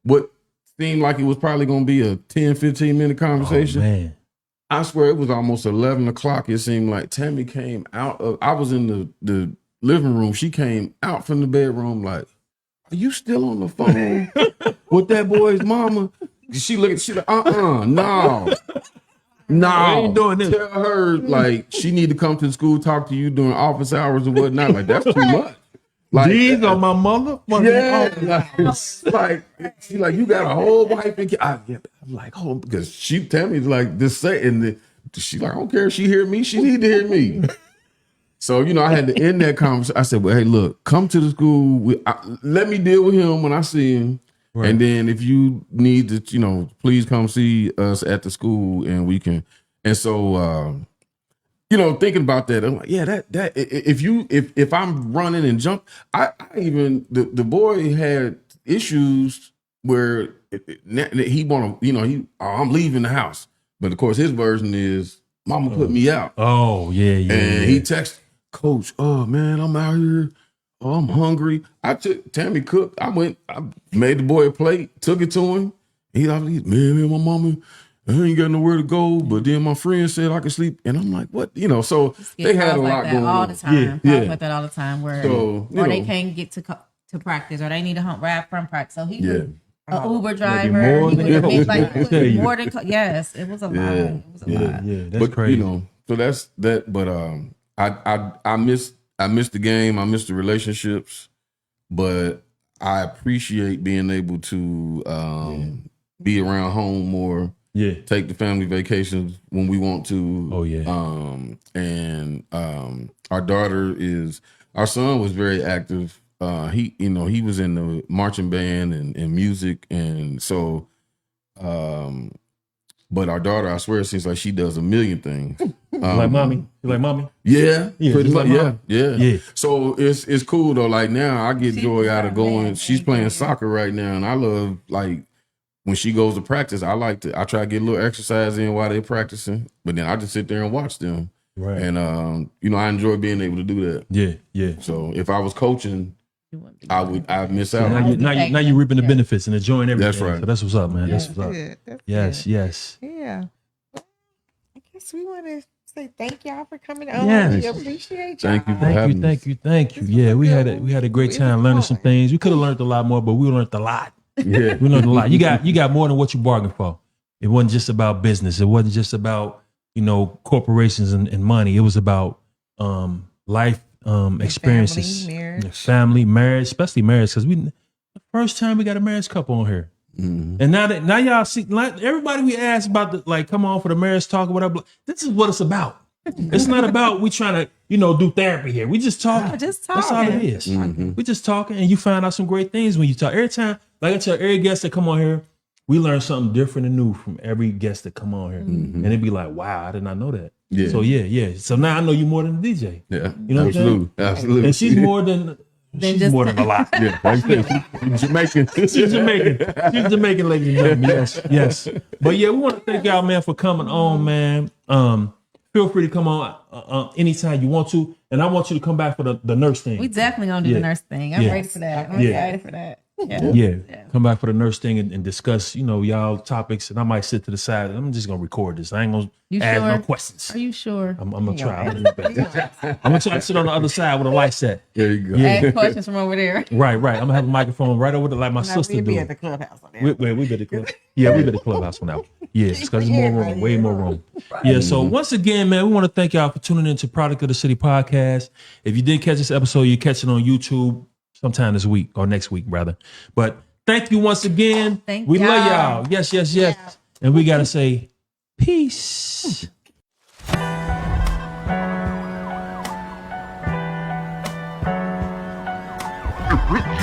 what seemed like it was probably going to be a 10, 15-minute conversation. Oh, man. I swear it was almost 11 o'clock. It seemed like Tammy came out of. I was in the living room. She came out from the bedroom like, are you still on the phone with that boy's mama? She looked. She like, no. I ain't doing this. Tell her like she need to come to the school, talk to you during office hours and whatnot. Like that's too much. Like These are my mother. yeah, like she like you got a whole wife and I'm like because she tell me like this say and she like I don't care if she hear me, she need to hear me. So I had to end that conversation. I said, well, hey, look, come to the school. Let me deal with him when I see him. Right. And then if you need to, please come see us at the school and we can. And so, thinking about that, I'm like, yeah, that if I'm running and jump, I even the boy had issues where he want to, I'm leaving the house, but of course his version is mama put me out. Oh yeah. And he texted, Coach, oh man, I'm out here. Oh, I'm hungry. I took Tammy cooked. I made the boy a plate, took it to him. He like, man, my mama, I ain't got nowhere to go. But then my friend said I could sleep. And I'm like, what? So they had a lot going all on. the time. Yeah. Like that all the time where or they can't get to practice or they need to ride from practice. So he was an Uber driver. more He than- was more than yes, it was a lot. It was a lot. Yeah, that's crazy. So that's that. But I miss the game. I miss the relationships, but I appreciate being able to be around home more. Yeah. Take the family vacations when we want to. Oh yeah. Our son was very active. He was in the marching band and music, and so. But our daughter, I swear, it seems like she does a million things. Like mommy? You like mommy? Yeah, pretty much. Like Yeah. So it's cool though. Like now, I get joy out of going. She's playing soccer right now, and I love like when she goes to practice. I try to get a little exercise in while they're practicing, but then I just sit there and watch them. Right. And I enjoy being able to do that. Yeah. So if I was coaching, I'd miss out. Now you're reaping the benefits and enjoying everything. That's right. So that's what's up, man. That's what's up. That's Yes. Yeah. I guess we want to say thank y'all for coming on. Yes. We appreciate y'all. Thank you for having us. Thank you. Yeah, we had a great time learning some things. We could have learned a lot more, but we learned a lot. Yeah. We learned a lot. You got more than what you bargained for. It wasn't just about business. It wasn't just about, corporations and money. It was about life experiences. Family, marriage, especially marriage, because the first time we got a marriage couple on here. Mm-hmm. And now y'all see, like, everybody we ask about come on for the marriage talk or whatever. This is what it's about. It's not about we trying to do therapy here. We just talking. That's all it is. Mm-hmm. We just talking, and you find out some great things when you talk. Every time, like I tell every guest that come on here, we learn something different and new from every guest that come on here, and it'd be like, wow, I did not know that. Yeah. So yeah. So now I know you more than the DJ. Yeah. You know Absolutely. And she's more than. She's more than a lot. Yeah, she's Jamaican. She's Jamaican, ladies and gentlemen. Yes. But yeah, we want to thank y'all, man, for coming on, man. Feel free to come on anytime you want to, and I want you to come back for the nurse thing. We definitely gonna do the nurse thing. I'm ready for that. I'm excited for that. Yeah. Come back for the nurse thing and discuss, y'all topics, and I might sit to the side. And I'm just gonna record this. I ain't gonna ask no questions. Are you sure? I'm gonna try. I'm gonna try to sit on the other side with a light set. There you go. Yeah. Ask questions from over there. Right. I'm gonna have a microphone right over there, like my sister do. We be at the clubhouse on that. We be at the club. Yeah, we be at the clubhouse one out. Yes, because there's more room, way more room. Yeah. So once again, man, we want to thank y'all for tuning into Product of the City podcast. If you did catch this episode, you catch it on YouTube sometime this week or next week, rather. But thank you once again. We love y'all. Yes. Yeah. And we gotta say peace. Rich